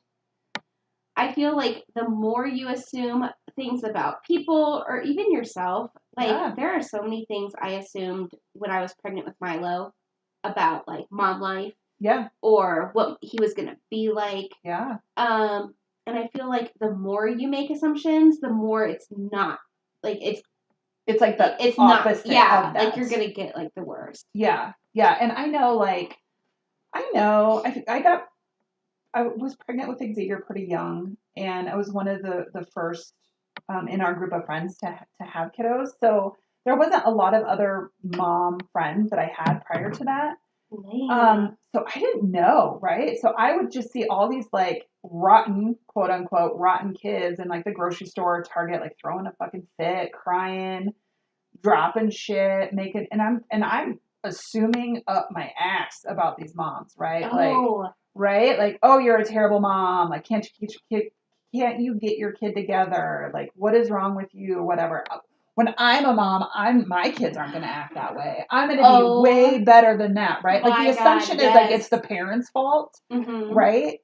[SPEAKER 2] I feel like the more you assume things about people or even yourself, like there are so many things I assumed when I was pregnant with Milo about like mom life.
[SPEAKER 1] Yeah.
[SPEAKER 2] Or what he was going to be like.
[SPEAKER 1] Yeah.
[SPEAKER 2] And I feel like the more you make assumptions, the more it's not. Like, it's
[SPEAKER 1] It's like the
[SPEAKER 2] it's
[SPEAKER 1] opposite
[SPEAKER 2] not, yeah,
[SPEAKER 1] of that.
[SPEAKER 2] like you're gonna get like the worst.
[SPEAKER 1] Yeah, yeah, and I know, I was pregnant with Xavier pretty young, and I was one of the first in our group of friends to have kiddos. So there wasn't a lot of other mom friends that I had prior to that. So I didn't know, right? So I would just see all these like rotten, quote unquote, rotten kids in like the grocery store, or Target, like throwing a fucking fit, crying, dropping shit, making, and I'm assuming up my ass about these moms, right?
[SPEAKER 2] Oh.
[SPEAKER 1] Right? Like, oh, you're a terrible mom. Like, can't you get your kid? Can't you get your kid together? Like, what is wrong with you? Whatever. When I'm a mom, my kids aren't going to act that way. I'm going to be way better than that, right? Like the assumption is like it's the parents' fault, right?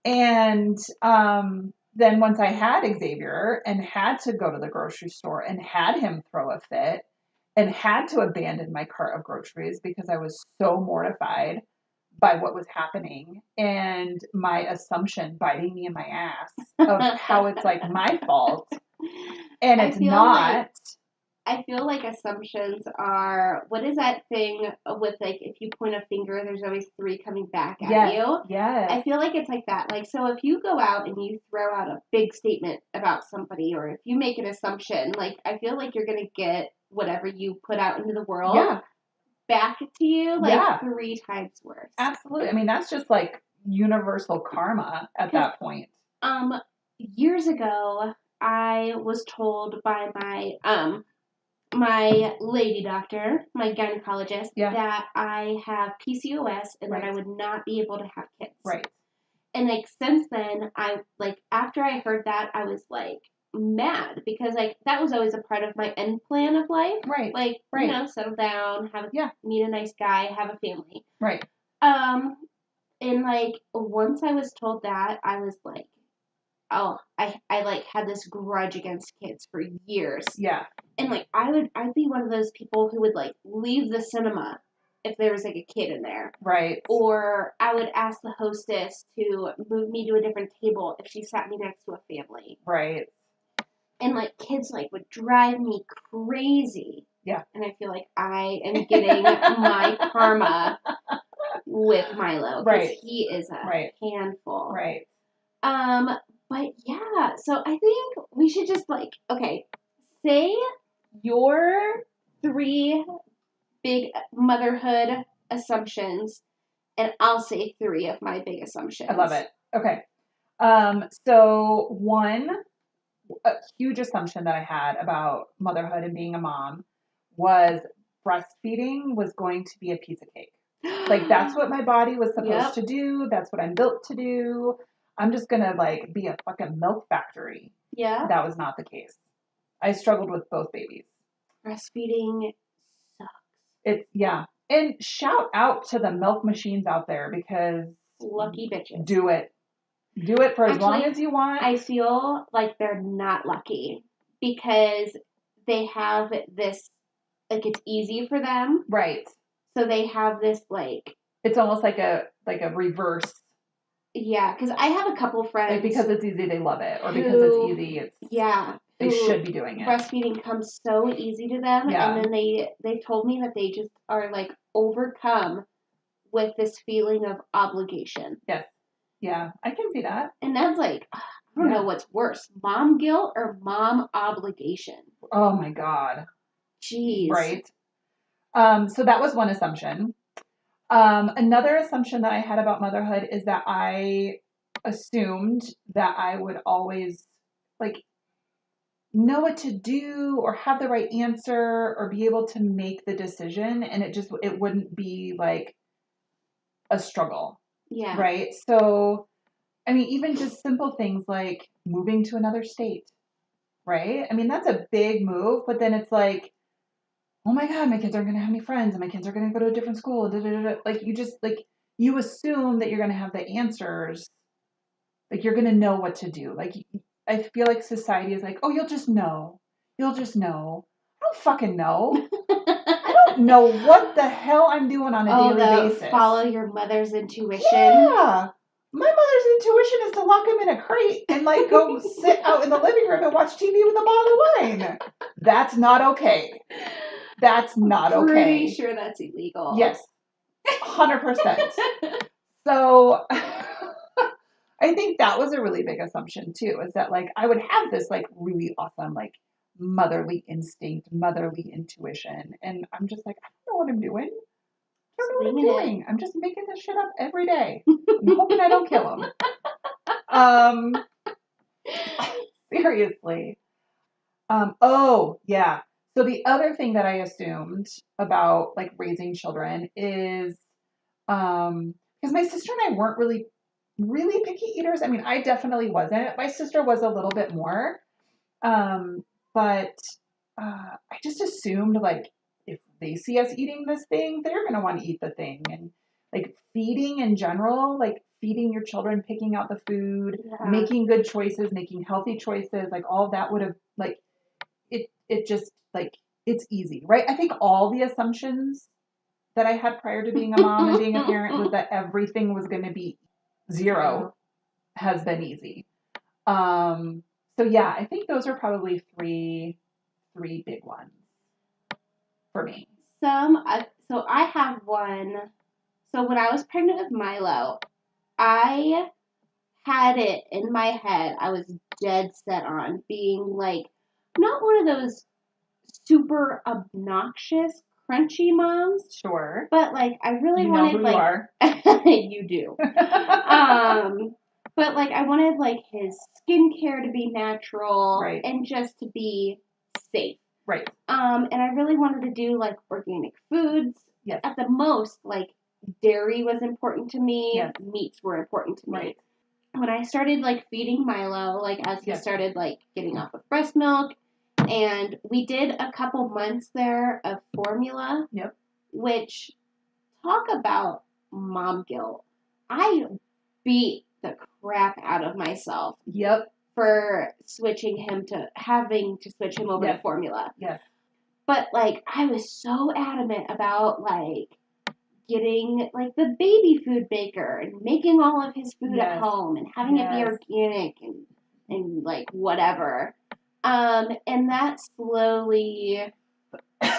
[SPEAKER 1] And then once I had Xavier and had to go to the grocery store and had him throw a fit and had to abandon my cart of groceries because I was so mortified by what was happening and my assumption biting me in my ass of how it's like my fault and it's not.
[SPEAKER 2] I feel like assumptions are, what is that thing with like, if you point a finger, there's always three coming back at you?
[SPEAKER 1] Yes.
[SPEAKER 2] I feel like it's like that. Like, so if you go out and you throw out a big statement about somebody, or if you make an assumption, like, I feel like you're going to get whatever you put out into the world back to you, like 3 times worse.
[SPEAKER 1] Absolutely. I mean, that's just like universal karma at that point.
[SPEAKER 2] Years ago, I was told by my lady doctor, my gynecologist, that I have PCOS and that I would not be able to have kids.
[SPEAKER 1] Right.
[SPEAKER 2] And like since then, after I heard that, I was like mad because like that was always a part of my end plan of life.
[SPEAKER 1] Right.
[SPEAKER 2] Like, you know, settle down, meet a nice guy, have a family.
[SPEAKER 1] Right.
[SPEAKER 2] And like once I was told that, I was like, oh, I like had this grudge against kids for years.
[SPEAKER 1] Yeah.
[SPEAKER 2] And like I'd be one of those people who would like leave the cinema if there was like a kid in there.
[SPEAKER 1] Right.
[SPEAKER 2] Or I would ask the hostess to move me to a different table if she sat me next to a family.
[SPEAKER 1] Right.
[SPEAKER 2] And like kids like would drive me crazy.
[SPEAKER 1] Yeah.
[SPEAKER 2] And I feel like I am getting my karma with Milo. Because he is a handful.
[SPEAKER 1] Right.
[SPEAKER 2] But yeah, so I think we should just like, okay, say your 3 big motherhood assumptions, and I'll say 3 of my big assumptions.
[SPEAKER 1] I love it. Okay. So one, a huge assumption that I had about motherhood and being a mom was breastfeeding was going to be a piece of cake. Like that's what my body was supposed to do. That's what I'm built to do. I'm just going to like be a fucking milk factory.
[SPEAKER 2] Yeah.
[SPEAKER 1] That was not the case. I struggled with both babies.
[SPEAKER 2] Breastfeeding sucks.
[SPEAKER 1] And shout out to the milk machines out there because
[SPEAKER 2] lucky bitches.
[SPEAKER 1] Do it. Do it for as long as you want.
[SPEAKER 2] I feel like they're not lucky because they have this, like it's easy for them.
[SPEAKER 1] Right.
[SPEAKER 2] So they have this like.
[SPEAKER 1] It's almost like a reverse.
[SPEAKER 2] Yeah, because I have a couple friends.
[SPEAKER 1] Like because it's easy, they love it. Or because it's easy, they should be doing it.
[SPEAKER 2] Breastfeeding comes so easy to them. Yeah. And then they've told me that they just are like overcome with this feeling of obligation.
[SPEAKER 1] Yes. Yeah, I can see that.
[SPEAKER 2] And that's like, I don't know what's worse, mom guilt or mom obligation.
[SPEAKER 1] Oh my God.
[SPEAKER 2] Jeez.
[SPEAKER 1] Right. So that was one assumption. Another assumption that I had about motherhood is that I assumed that I would always like know what to do or have the right answer or be able to make the decision, and it wouldn't be like a struggle.
[SPEAKER 2] Yeah.
[SPEAKER 1] Right. So, I mean, even just simple things like moving to another state. Right. I mean, that's a big move, but then it's like, oh my God, my kids aren't going to have any friends and my kids are going to go to a different school. Da, da, da, da. Like you assume that you're going to have the answers. Like you're going to know what to do. Like I feel like society is like, oh, you'll just know. You'll just know. I don't fucking know. I don't know what the hell I'm doing on a daily basis.
[SPEAKER 2] Follow your mother's intuition.
[SPEAKER 1] Yeah. My mother's intuition is to lock him in a crate and like go sit out in the living room and watch TV with a bottle of wine. That's not okay. That's not okay.
[SPEAKER 2] Pretty sure that's illegal.
[SPEAKER 1] Yes, 100%. So I think that was a really big assumption too, is that like I would have this like really awesome like motherly instinct, motherly intuition, and I'm just like, I don't know what I'm doing. I don't know what I'm doing. I'm just making this shit up every day. I'm hoping I don't kill him. Seriously. Oh, yeah. So the other thing that I assumed about like raising children is because my sister and I weren't really picky eaters. I mean, I definitely wasn't. My sister was a little bit more. But I just assumed like if they see us eating this thing, they're going to want to eat the thing. And like feeding in general, like feeding your children, picking out the food, making good choices, making healthy choices, like all of that would have like it just like it's easy, right? I think all the assumptions that I had prior to being a mom and being a parent was that everything was going to be zero has been easy. So yeah, I think those are probably three big ones for me.
[SPEAKER 2] So I have one. So when I was pregnant with Milo, I had it in my head. I was dead set on being like not one of those super obnoxious crunchy moms.
[SPEAKER 1] Sure.
[SPEAKER 2] But like I really
[SPEAKER 1] you
[SPEAKER 2] wanted
[SPEAKER 1] know who
[SPEAKER 2] like
[SPEAKER 1] you are.
[SPEAKER 2] you do. But like I wanted like his skincare to be natural and just to be safe.
[SPEAKER 1] Right.
[SPEAKER 2] And I really wanted to do like organic foods.
[SPEAKER 1] Yes.
[SPEAKER 2] At the most, like dairy was important to me.
[SPEAKER 1] Yes.
[SPEAKER 2] Meats were important to me.
[SPEAKER 1] Right.
[SPEAKER 2] When I started like feeding Milo, like as he started like getting off of breast milk, and we did a couple months there of formula.
[SPEAKER 1] Yep.
[SPEAKER 2] Which, talk about mom guilt. I beat the crap out of myself.
[SPEAKER 1] Yep.
[SPEAKER 2] For having to switch him over to formula.
[SPEAKER 1] Yes.
[SPEAKER 2] But like I was so adamant about like getting like the baby food baker and making all of his food at home and having it be organic and like whatever. And that slowly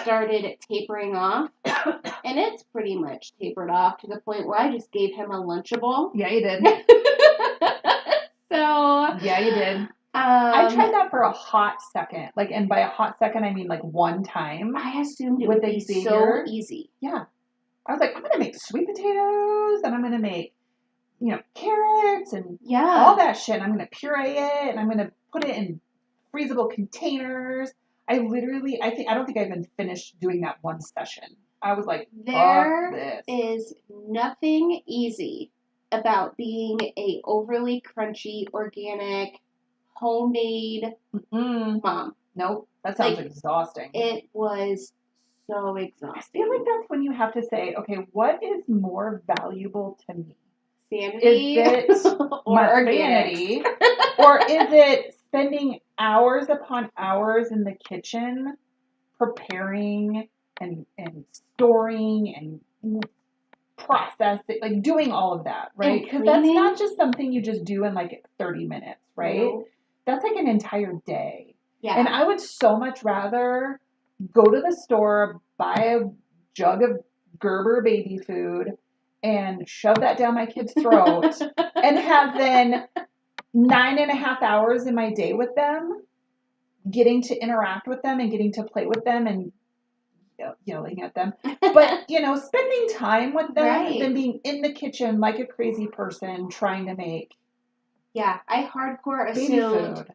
[SPEAKER 2] started tapering off. And it's pretty much tapered off to the point where I just gave him a Lunchable.
[SPEAKER 1] Yeah, you did.
[SPEAKER 2] So
[SPEAKER 1] yeah, you did. I tried that for a hot second. Like, and by a hot second, I mean like one time.
[SPEAKER 2] I assumed it would be so easy.
[SPEAKER 1] Yeah. I was like, I'm going to make sweet potatoes and I'm going to make, carrots and all that shit. I'm going to puree it and I'm going to put it in freezable containers. I don't think I even finished doing that one session. I was like,
[SPEAKER 2] there is nothing easy about being a overly crunchy, organic, homemade mom.
[SPEAKER 1] Nope. That sounds exhausting.
[SPEAKER 2] It was so exhausting.
[SPEAKER 1] I feel like that's when you have to say, okay, what is more valuable to me?
[SPEAKER 2] Sanity
[SPEAKER 1] is it
[SPEAKER 2] or
[SPEAKER 1] vanity? Or is it spending hours upon hours in the kitchen preparing and storing and processing, like doing all of that, right? Because that's not just something you just do in like 30 minutes, right? No. That's like an entire day. Yeah. And I would so much rather go to the store, buy a jug of Gerber baby food, and shove that down my kid's throat, and have then 9.5 hours in my day with them, getting to interact with them and getting to play with them and yelling at them. But, spending time with them than being in the kitchen like a crazy person trying to make
[SPEAKER 2] I hardcore assumed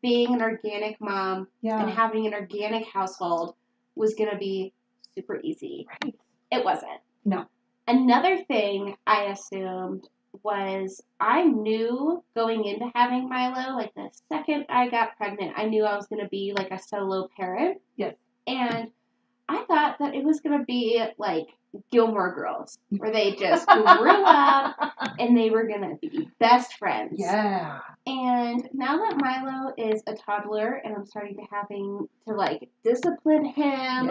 [SPEAKER 2] being an organic mom and having an organic household was going to be super easy.
[SPEAKER 1] Right.
[SPEAKER 2] It wasn't.
[SPEAKER 1] No.
[SPEAKER 2] Another thing I assumed was I knew going into having Milo, like the second I got pregnant, I knew I was going to be like a solo parent.
[SPEAKER 1] Yes.
[SPEAKER 2] And I thought that it was going to be like Gilmore Girls, where they just grew up and they were going to be best friends.
[SPEAKER 1] Yeah.
[SPEAKER 2] And now that Milo is a toddler and I'm starting to having to like discipline him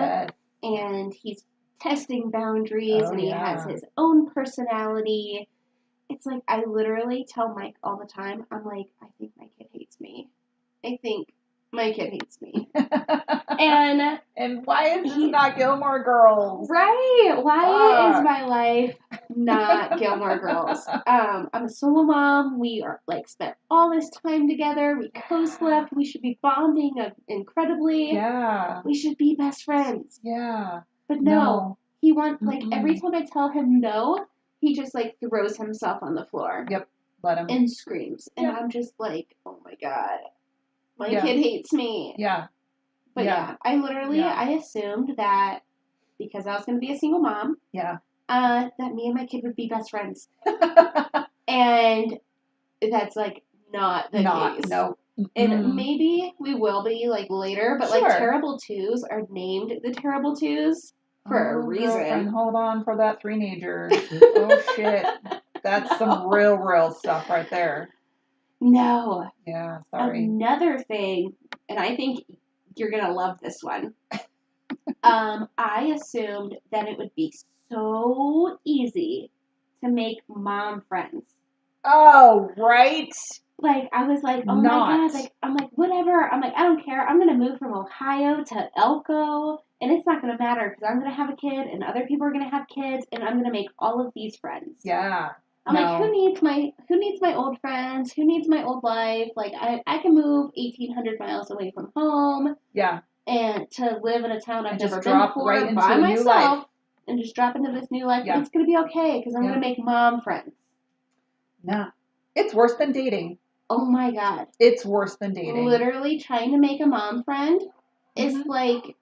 [SPEAKER 2] and he's testing boundaries and he has his own personality, it's like I literally tell Mike all the time, I'm like, I think my kid hates me. I think my kid hates me. And
[SPEAKER 1] why is this not Gilmore Girls?
[SPEAKER 2] Right. Why is
[SPEAKER 1] Fuck.
[SPEAKER 2] my life not Gilmore Girls? I'm a solo mom. We are like spent all this time together. We co-slept. We should be bonding incredibly.
[SPEAKER 1] Yeah.
[SPEAKER 2] We should be best friends.
[SPEAKER 1] Yeah.
[SPEAKER 2] But no. He wants, like,
[SPEAKER 1] Mm-mm.
[SPEAKER 2] every time I tell him no, he just, like, throws himself on the floor.
[SPEAKER 1] Yep. Let him.
[SPEAKER 2] And screams. And
[SPEAKER 1] Yep.
[SPEAKER 2] I'm just like, oh my God. My kid hates me.
[SPEAKER 1] Yeah.
[SPEAKER 2] But yeah, I literally, I assumed that because I was going to be a single mom, that me and my kid would be best friends. And that's, like, not the case.
[SPEAKER 1] No.
[SPEAKER 2] And maybe we will be, like, later, but, like, Terrible Twos are named the Terrible Twos for a reason.
[SPEAKER 1] Girlfriend, hold on for that three-nager. Oh, shit. That's some real stuff right there.
[SPEAKER 2] No.
[SPEAKER 1] Yeah, sorry.
[SPEAKER 2] Another thing, and I think you're going to love this one. I assumed that it would be so easy to make mom friends.
[SPEAKER 1] Oh, right.
[SPEAKER 2] Like, I was like, oh my God. Like, I'm like, whatever. I'm like, I don't care. I'm going to move from Ohio to Elko, and it's not going to matter because I'm going to have a kid, and other people are going to have kids, and I'm going to make all of these friends.
[SPEAKER 1] Yeah.
[SPEAKER 2] I'm like, who needs my old friends? Who needs my old life? Like, I can move 1,800 miles away from home.
[SPEAKER 1] Yeah.
[SPEAKER 2] And to live in a town I've never
[SPEAKER 1] been
[SPEAKER 2] before right by myself and just drop into this new life. Yeah. But it's going to be okay because I'm going to make mom friends.
[SPEAKER 1] No. It's worse than dating.
[SPEAKER 2] Oh my God.
[SPEAKER 1] It's worse than dating.
[SPEAKER 2] Literally trying to make a mom friend is like...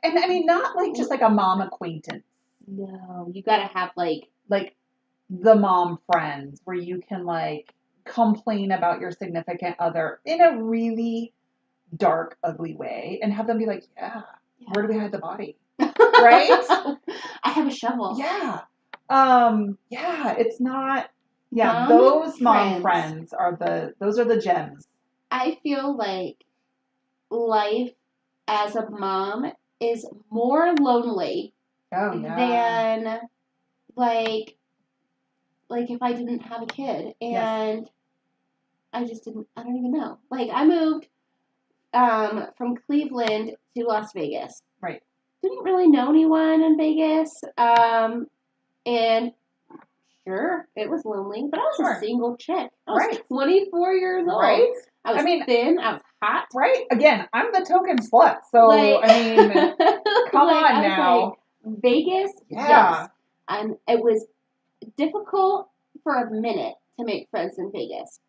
[SPEAKER 1] And I mean, not like just like a mom acquaintance.
[SPEAKER 2] No. You got to have like
[SPEAKER 1] the mom friends where you can like complain about your significant other in a really dark, ugly way and have them be like, yeah. Where do we hide the body? Right?
[SPEAKER 2] I have a shovel.
[SPEAKER 1] Yeah. It's not,
[SPEAKER 2] those
[SPEAKER 1] mom friends are those are the gems.
[SPEAKER 2] I feel like life as a mom is more lonely than like if I didn't have a kid and I don't even know. Like I moved from Cleveland to Las Vegas.
[SPEAKER 1] Right.
[SPEAKER 2] Didn't really know anyone in Vegas. And sure, it was lonely, but I was a single chick. I was 24 years old.
[SPEAKER 1] Right.
[SPEAKER 2] I was thin. I was hot.
[SPEAKER 1] Right. Again, I'm the token slut. So, I mean, come on now.
[SPEAKER 2] Vegas, yes. And it was difficult for a minute to make friends in Vegas.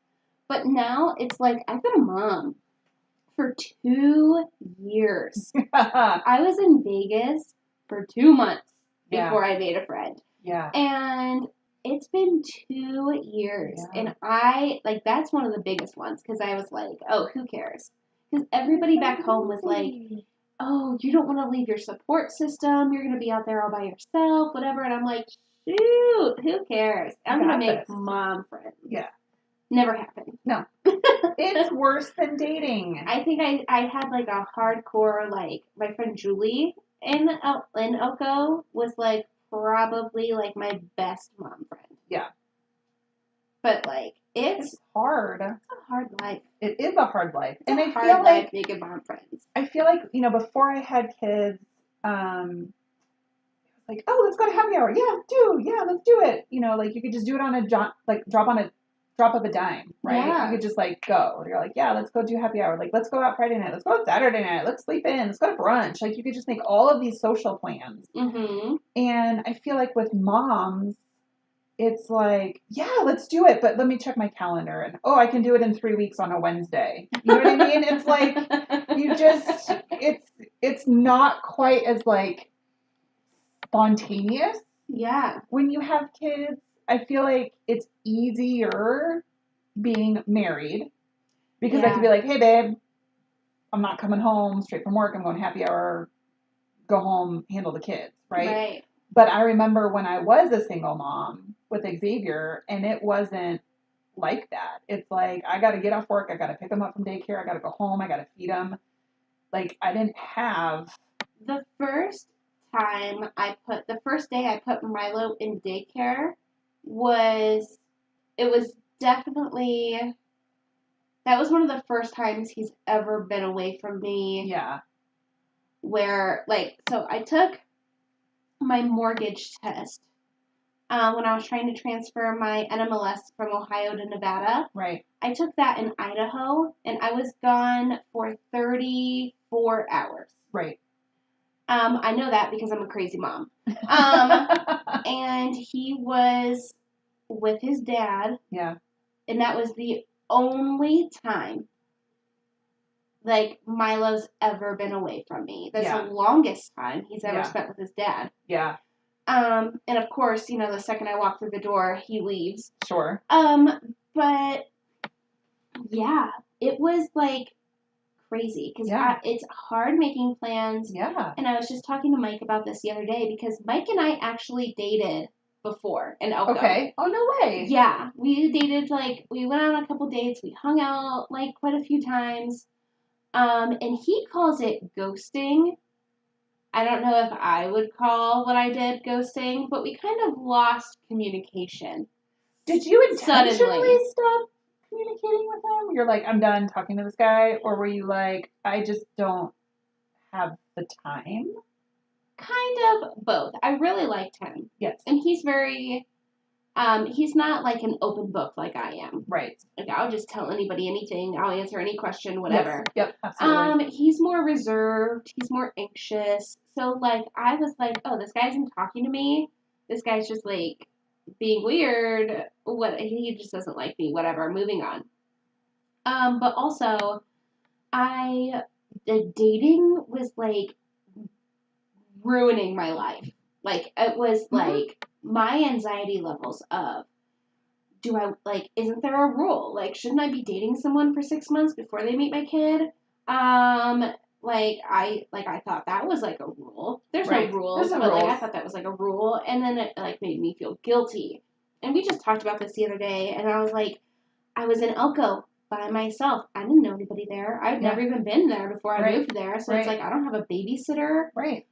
[SPEAKER 2] But now it's like I've been a mom for 2 years. I was in Vegas for 2 months before I made a friend. Yeah. And it's been 2 years. And that's one of the biggest ones because I was like, oh, who cares? Because everybody back home was like, oh, you don't want to leave your support system. You're going to be out there all by yourself, whatever. And I'm like, shoot, who cares? I'm going to make mom friends. Yeah. Never happened.
[SPEAKER 1] No. It's worse than dating.
[SPEAKER 2] I think I had like a hardcore, like, my friend Julie in Elko was like probably like my best mom friend. Yeah. But like, it's
[SPEAKER 1] hard.
[SPEAKER 2] It's a hard life.
[SPEAKER 1] It is a hard life.
[SPEAKER 2] It's a hard life making mom friends.
[SPEAKER 1] I feel like, before I had kids, like, oh, let's go to happy hour. Yeah, let's do it. Like you could just do it on a drop of a dime, right? Yeah. You could just like go. You're like, yeah, let's go do happy hour. Like, let's go out Friday night. Let's go out Saturday night. Let's sleep in. Let's go to brunch. Like, you could just make all of these social plans. Mm-hmm. And I feel like with moms, it's like, yeah, let's do it. But let me check my calendar. And, I can do it in 3 weeks on a Wednesday. You know what I mean? It's like, it's not quite as like spontaneous. Yeah. When you have kids. I feel like it's easier being married because I could be like, hey, babe, I'm not coming home straight from work. I'm going happy hour, go home, handle the kids, right? But I remember when I was a single mom with Xavier, and it wasn't like that. It's like, I got to get off work. I got to pick him up from daycare. I got to go home. I got to feed him. Like, I didn't have...
[SPEAKER 2] The first day I put Milo in daycare was it was definitely, that was one of the first times he's ever been away from me.
[SPEAKER 1] Yeah.
[SPEAKER 2] Where, like, so I took my mortgage test when I was trying to transfer my NMLS from Ohio to Nevada.
[SPEAKER 1] Right.
[SPEAKER 2] I took that in Idaho, and I was gone for 34 hours.
[SPEAKER 1] Right.
[SPEAKER 2] I know that because I'm a crazy mom. And he was with his dad.
[SPEAKER 1] Yeah.
[SPEAKER 2] And that was the only time, like, Milo's ever been away from me. That's the longest time he's ever spent with his dad.
[SPEAKER 1] Yeah.
[SPEAKER 2] And of course, you know, the second I walk through the door, he leaves.
[SPEAKER 1] Sure.
[SPEAKER 2] But yeah, it was like crazy because it's hard making plans.
[SPEAKER 1] Yeah.
[SPEAKER 2] And I was just talking to Mike about this the other day because Mike and I actually dated before in Elko.
[SPEAKER 1] Okay. Oh, no way.
[SPEAKER 2] Yeah, we dated, like, we went on a couple dates. We hung out, like, quite a few times. And he calls it ghosting. I don't know if I would call what I did ghosting, but we kind of lost communication.
[SPEAKER 1] Did you intentionally stop communicating with him? You're like, I'm done talking to this guy? Or were you like, I just don't have the time?
[SPEAKER 2] Kind of both. I really liked him.
[SPEAKER 1] Yes.
[SPEAKER 2] And he's very, he's not like an open book like I am.
[SPEAKER 1] Right.
[SPEAKER 2] Like, I'll just tell anybody anything. I'll answer any question, whatever.
[SPEAKER 1] Yes. Yep, absolutely.
[SPEAKER 2] He's more reserved. He's more anxious. So, like, I was like, oh, this guy isn't talking to me. This guy's just, like, being weird. He just doesn't like me. Whatever. Moving on. But also, the dating was, like, ruining my life. Like, it was, like, my anxiety levels of, isn't there a rule? Like, shouldn't I be dating someone for 6 months before they meet my kid? I thought that was, like, a rule. There's no rules, but, like, I thought that was, like, a rule, and then it, like, made me feel guilty. And we just talked about this the other day, and I was like, I was in Elko by myself. I didn't know anybody there. I'd never even been there before I moved there, so it's like, I don't have a babysitter.
[SPEAKER 1] Right.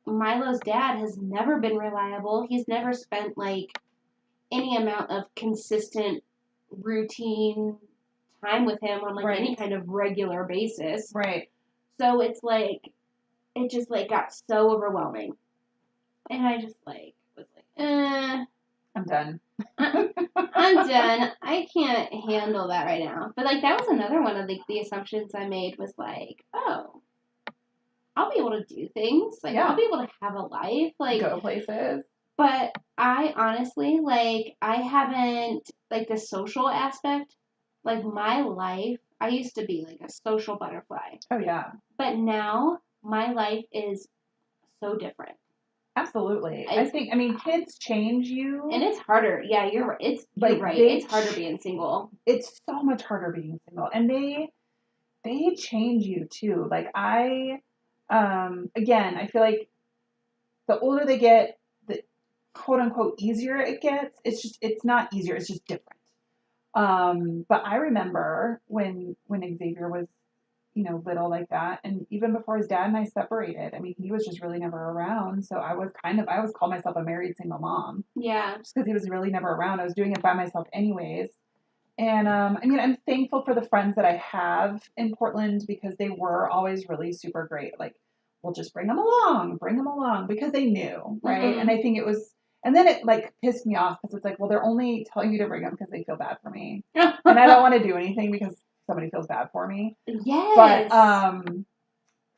[SPEAKER 2] Milo's dad has never been reliable. He's never spent, like, any amount of consistent routine time with him on, like, any kind of regular basis.
[SPEAKER 1] Right.
[SPEAKER 2] So it's like, it just, like, got so overwhelming. And I just, like, was like,
[SPEAKER 1] I'm done.
[SPEAKER 2] I'm done. I can't handle that right now. But, like, that was another one of the assumptions I made was, like, oh, I'll be able to do things. Like, I'll be able to have a life. Like,
[SPEAKER 1] go places.
[SPEAKER 2] But I honestly, like, I haven't, like, the social aspect, like, my life, I used to be, like, a social butterfly.
[SPEAKER 1] Oh, yeah.
[SPEAKER 2] But now, my life is so different.
[SPEAKER 1] Absolutely. I think, kids change you.
[SPEAKER 2] And it's harder. Yeah, you're right. You're right. It's harder being single.
[SPEAKER 1] It's so much harder being single. And they change you, too. Like, again, I feel like the older they get, the quote unquote easier it gets. It's not easier. It's just different. But I remember when Xavier was, little like that, and even before his dad and I separated, he was just really never around. So I always called myself a married single mom.
[SPEAKER 2] Yeah.
[SPEAKER 1] Just because he was really never around. I was doing it by myself anyways. And, I'm thankful for the friends that I have in Portland because they were always really super great. Like, we'll just bring them along because they knew, right? Mm-hmm. And I think it was, and then it, like, pissed me off because it's like, well, they're only telling you to bring them because they feel bad for me. And I don't want to do anything because somebody feels bad for me.
[SPEAKER 2] Yes.
[SPEAKER 1] But, I'm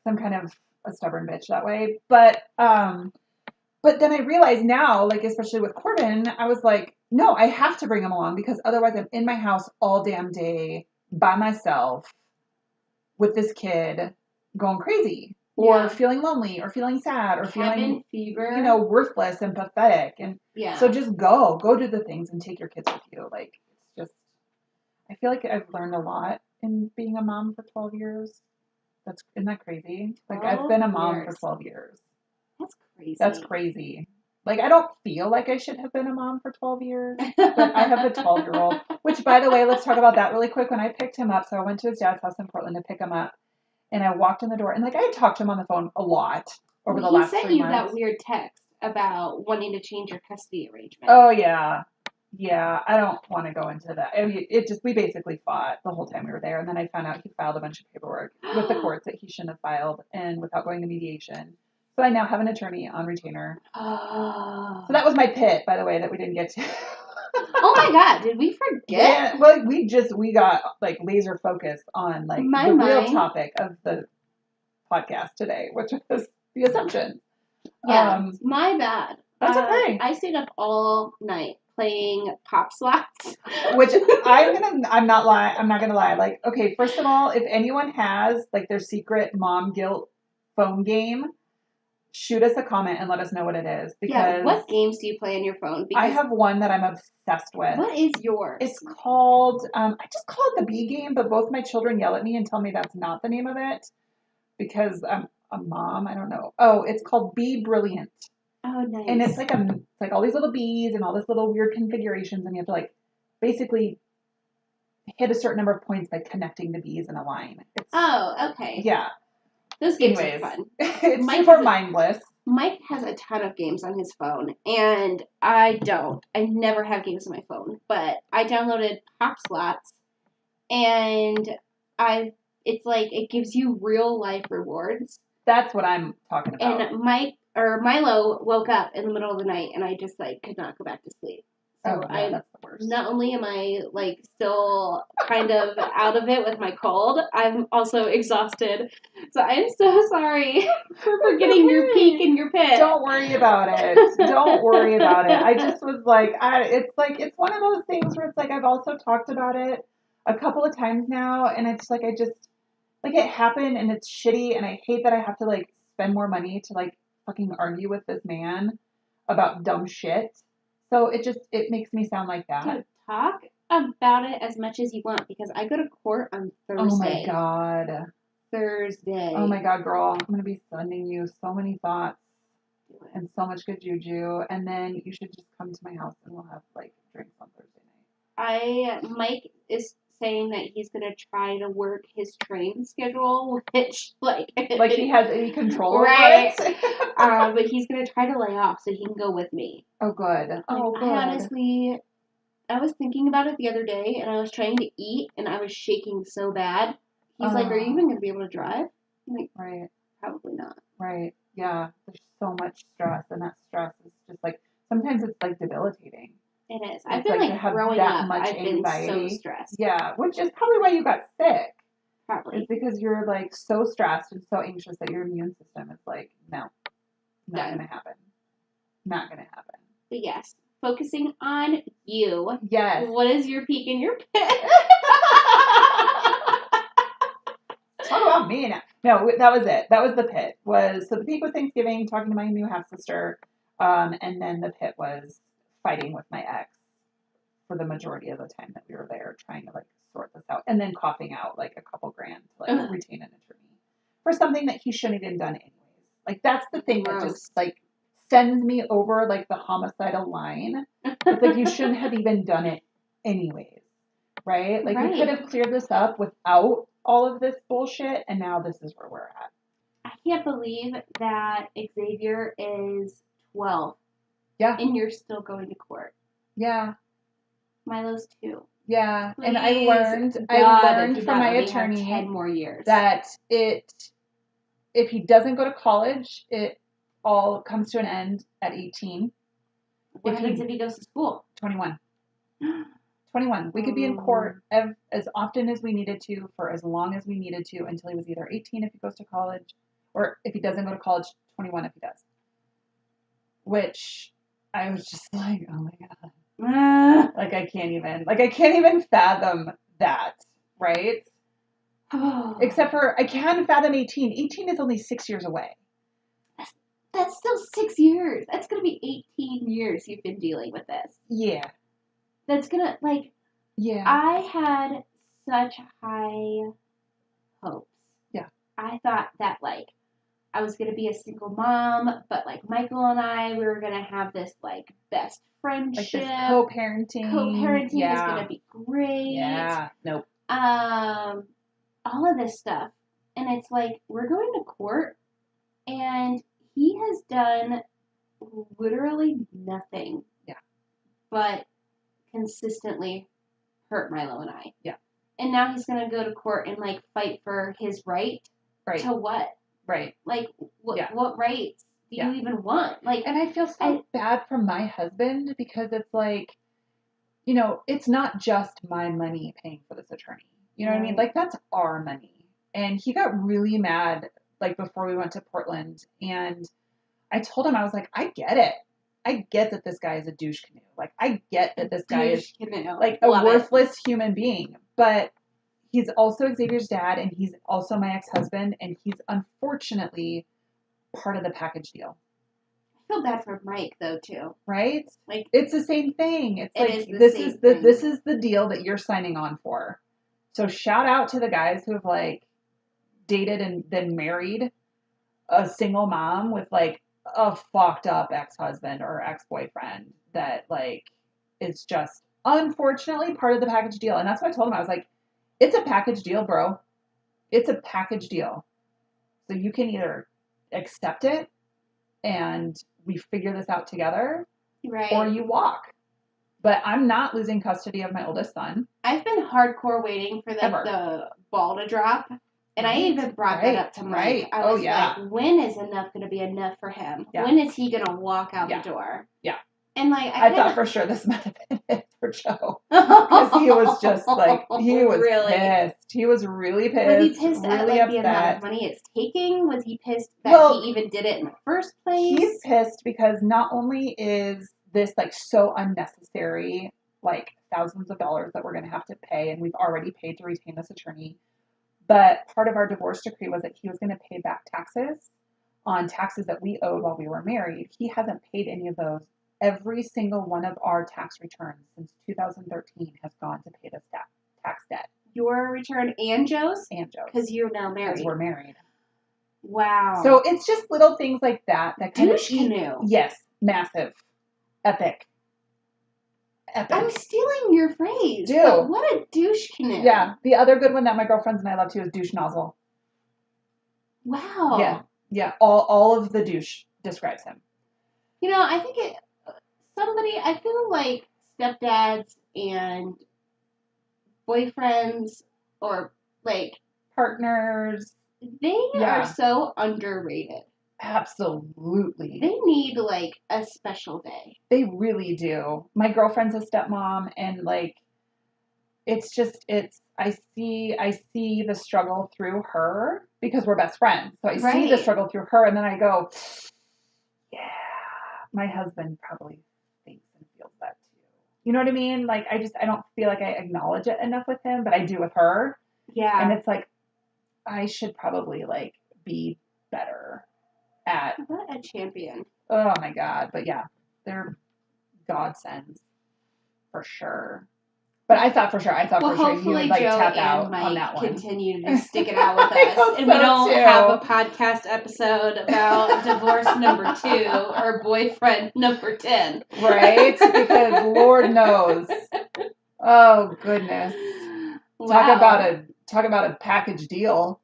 [SPEAKER 1] kind of a stubborn bitch that way. But then I realized now, like, especially with Corbin, I was like, no, I have to bring him along because otherwise I'm in my house all damn day by myself with this kid going crazy or feeling lonely or feeling sad or feeling
[SPEAKER 2] fever.
[SPEAKER 1] Worthless and pathetic. And so just go do the things and take your kids with you. Like, it's just, I feel like I've learned a lot in being a mom for 12 years. Isn't that crazy? Like, I've been a mom for 12 years. That's crazy. Like, I don't feel like I should have been a mom for 12 years, but I have a 12-year-old, which, by the way, let's talk about that really quick. When I picked him up, so I went to his dad's house in Portland to pick him up, and I walked in the door, and, like, I had talked to him on the phone a lot over the last 3 months.
[SPEAKER 2] He sent you that weird text about wanting to change your custody arrangement.
[SPEAKER 1] Oh, yeah. Yeah, I don't want to go into that. I mean, we basically fought the whole time we were there. And then I found out he filed a bunch of paperwork with the courts that he shouldn't have filed and without going to mediation. So I now have an attorney on retainer.
[SPEAKER 2] Oh.
[SPEAKER 1] So that was my pit, by the way, that we didn't get to.
[SPEAKER 2] Oh my God, did we forget?
[SPEAKER 1] Yeah, well, we got like laser focused on like the real topic of the podcast today, which was the assumption.
[SPEAKER 2] Yeah, my bad.
[SPEAKER 1] That's okay.
[SPEAKER 2] I stayed up all night playing pop slots.
[SPEAKER 1] Which I'm not gonna lie. Like, okay, first of all, if anyone has like their secret mom guilt phone game, shoot us a comment and let us know what it is. Because
[SPEAKER 2] what games do you play on your phone?
[SPEAKER 1] Because I have one that I'm obsessed with.
[SPEAKER 2] What is yours?
[SPEAKER 1] It's called, I just call it the B game, but both my children yell at me and tell me that's not the name of it because I'm a mom. I don't know. Oh, it's called Be Brilliant.
[SPEAKER 2] Oh, nice.
[SPEAKER 1] And it's like all these little bees and all this little weird configurations, and you have to like basically hit a certain number of points by connecting the bees in a line.
[SPEAKER 2] Okay.
[SPEAKER 1] Yeah.
[SPEAKER 2] Those games are fun.
[SPEAKER 1] It's super mindless.
[SPEAKER 2] Mike has a ton of games on his phone, and I don't. I never have games on my phone, but I downloaded Pop Slots, and it's like it gives you real life rewards.
[SPEAKER 1] That's what I'm talking about.
[SPEAKER 2] And Milo woke up in the middle of the night, and I just like could not go back to sleep. So
[SPEAKER 1] that's the worst.
[SPEAKER 2] Not only am I like still kind of out of it with my cold, I'm also exhausted. So I'm so sorry for forgetting your peak and your pit.
[SPEAKER 1] Don't worry about it. Don't worry about it. I just was like, it's one of those things where it's like I've also talked about it a couple of times now, and it's like like it happened and it's shitty, and I hate that I have to like spend more money to like fucking argue with this man about dumb shit. So it makes me sound like that.
[SPEAKER 2] Dude, talk about it as much as you want because I go to court on Thursday.
[SPEAKER 1] Oh my God.
[SPEAKER 2] Thursday.
[SPEAKER 1] Oh my God, girl. I'm going to be sending you so many thoughts and so much good juju. And then you should just come to my house and we'll have like drinks on Thursday night.
[SPEAKER 2] Mike is saying that he's going to try to work his train schedule, which like
[SPEAKER 1] he has any control over
[SPEAKER 2] it.
[SPEAKER 1] Right.
[SPEAKER 2] But he's going to try to lay off so he can go with me.
[SPEAKER 1] Oh, good.
[SPEAKER 2] Good. I was thinking about it the other day, and I was trying to eat, and I was shaking so bad. He's like, "Are you even going to be able to drive?" I'm like,
[SPEAKER 1] right.
[SPEAKER 2] Probably not.
[SPEAKER 1] Right. Yeah. There's so much stress, and that stress is just like sometimes it's like debilitating.
[SPEAKER 2] It is. I feel like growing up, I've been so stressed.
[SPEAKER 1] Yeah, which is probably why you got sick.
[SPEAKER 2] Probably.
[SPEAKER 1] It's because you're like so stressed and so anxious that your immune system is like, no, not going to happen. Not going to happen.
[SPEAKER 2] But yes, focusing on you.
[SPEAKER 1] Yes.
[SPEAKER 2] What is your peak and your pit?
[SPEAKER 1] Talk about me now. No, that was it. That was the pit. So the peak was Thanksgiving, talking to my new half sister, and then the pit was fighting with my ex for the majority of the time that we were there, trying to like sort this out, and then coughing out like a couple grand to like retain an attorney for something that he shouldn't have done anyways. Like that's the thing that just like sends me over like the homicidal line. It's like you shouldn't have even done it anyways, right? Like we could have cleared this up without all of this bullshit, and now this is where we're at.
[SPEAKER 2] I can't believe that Xavier is 12.
[SPEAKER 1] Yeah.
[SPEAKER 2] And you're still going to court.
[SPEAKER 1] Yeah.
[SPEAKER 2] Milo's 2.
[SPEAKER 1] Yeah.
[SPEAKER 2] Please,
[SPEAKER 1] and I learned from my attorney
[SPEAKER 2] 10 more years.
[SPEAKER 1] that if he doesn't go to college, it all comes to an end at 18.
[SPEAKER 2] What happens if he goes to school?
[SPEAKER 1] 21. 21. We could be in court as often as we needed to for as long as we needed to until he was either 18 if he goes to college, or if he doesn't go to college, 21 if he does. Which I was just like, oh my God. Like I can't even fathom that, right? Except for I can fathom 18. 18 is only 6 years away.
[SPEAKER 2] That's still 6 years. That's going to be 18 years you've been dealing with this.
[SPEAKER 1] Yeah.
[SPEAKER 2] That's going to, like,
[SPEAKER 1] yeah.
[SPEAKER 2] I had such high hopes.
[SPEAKER 1] Yeah.
[SPEAKER 2] I thought that, like, I was going to be a single mom, but, like, Michael and I, we were going to have this, like, best friendship.
[SPEAKER 1] Like this co-parenting.
[SPEAKER 2] Co-parenting is going to be great.
[SPEAKER 1] Yeah. Nope.
[SPEAKER 2] All of this stuff. And it's like, we're going to court, and he has done literally nothing.
[SPEAKER 1] Yeah.
[SPEAKER 2] But consistently hurt Milo and I.
[SPEAKER 1] Yeah.
[SPEAKER 2] And now he's going to go to court and, like, fight for his right.
[SPEAKER 1] Right.
[SPEAKER 2] To what?
[SPEAKER 1] Right.
[SPEAKER 2] Like, what
[SPEAKER 1] Yeah.
[SPEAKER 2] what rights do you even want? Like,
[SPEAKER 1] and I feel so bad for my husband because it's like, you know, it's not just my money paying for this attorney. You know what I mean? Like, that's our money. And he got really mad, like, before we went to Portland. And I told him, I was like, I get it. I get that this guy is a douche canoe. Like, I get that this guy is, like, a worthless human being. But he's also Xavier's dad, and he's also my ex-husband, and he's unfortunately part of the package deal.
[SPEAKER 2] I feel bad for Mike, though, too.
[SPEAKER 1] Right?
[SPEAKER 2] Like,
[SPEAKER 1] it's the same thing. It's like, this is the deal that you're signing on for. So shout out to the guys who have, like, dated and then married a single mom with, like, a fucked up ex-husband or ex-boyfriend that, like, is just unfortunately part of the package deal. And that's what I told him. I was like, it's a package deal, bro. It's a package deal. So you can either accept it and we figure this out together,
[SPEAKER 2] right,
[SPEAKER 1] or you walk. But I'm not losing custody of my oldest son.
[SPEAKER 2] I've been hardcore waiting for the ball to drop. And I even brought that up to Mike. I was like, when is enough going to be enough for him? Yeah. When is he going to walk out the door?
[SPEAKER 1] Yeah.
[SPEAKER 2] And, like,
[SPEAKER 1] I thought for sure this might have been it for Joe. Because he was just, like, he was pissed. He was really pissed.
[SPEAKER 2] Was he pissed
[SPEAKER 1] really
[SPEAKER 2] at, like,
[SPEAKER 1] upset.
[SPEAKER 2] the amount of money it's taking? Was he pissed that he even did it in the first place?
[SPEAKER 1] He's pissed because not only is this, like, so unnecessary, like, thousands of dollars that we're going to have to pay, and we've already paid to retain this attorney, but part of our divorce decree was that he was going to pay back taxes on taxes that we owed while we were married. He hasn't paid any of those. Every single one of our tax returns since 2013 has gone to pay this tax debt.
[SPEAKER 2] Your return and Joe's?
[SPEAKER 1] And Joe's.
[SPEAKER 2] Because you're now married.
[SPEAKER 1] Because we're married.
[SPEAKER 2] Wow.
[SPEAKER 1] So it's just little things like that kind
[SPEAKER 2] douche canoe.
[SPEAKER 1] Yes. Massive. Epic.
[SPEAKER 2] I'm stealing your phrase.
[SPEAKER 1] Dude.
[SPEAKER 2] But what a douche canoe.
[SPEAKER 1] Yeah. The other good one that my girlfriends and I love too is douche nozzle.
[SPEAKER 2] Wow.
[SPEAKER 1] Yeah. Yeah. All of the douche describes him.
[SPEAKER 2] You know, I think I feel like stepdads and boyfriends or, like,
[SPEAKER 1] partners,
[SPEAKER 2] they are so underrated.
[SPEAKER 1] Absolutely.
[SPEAKER 2] They need, like, a special day.
[SPEAKER 1] They really do. My girlfriend's a stepmom, and, like, I see the struggle through her because we're best friends. So I see the struggle through her, and then I go, yeah, my husband probably thinks and feels that too. You know what I mean? Like, I don't feel like I acknowledge it enough with him, but I do with her.
[SPEAKER 2] Yeah.
[SPEAKER 1] And it's like, I should probably, like, be better at.
[SPEAKER 2] What a champion.
[SPEAKER 1] Oh my God. But yeah, they're godsends for sure. But I thought for sure you would, like,
[SPEAKER 2] Joe
[SPEAKER 1] tap out
[SPEAKER 2] Mike
[SPEAKER 1] on that one.
[SPEAKER 2] Continue to stick it out with us, and we don't have a podcast episode about divorce number 2 or boyfriend number 10,
[SPEAKER 1] right? Because Lord knows. Oh goodness.
[SPEAKER 2] Wow.
[SPEAKER 1] Talk about a package deal.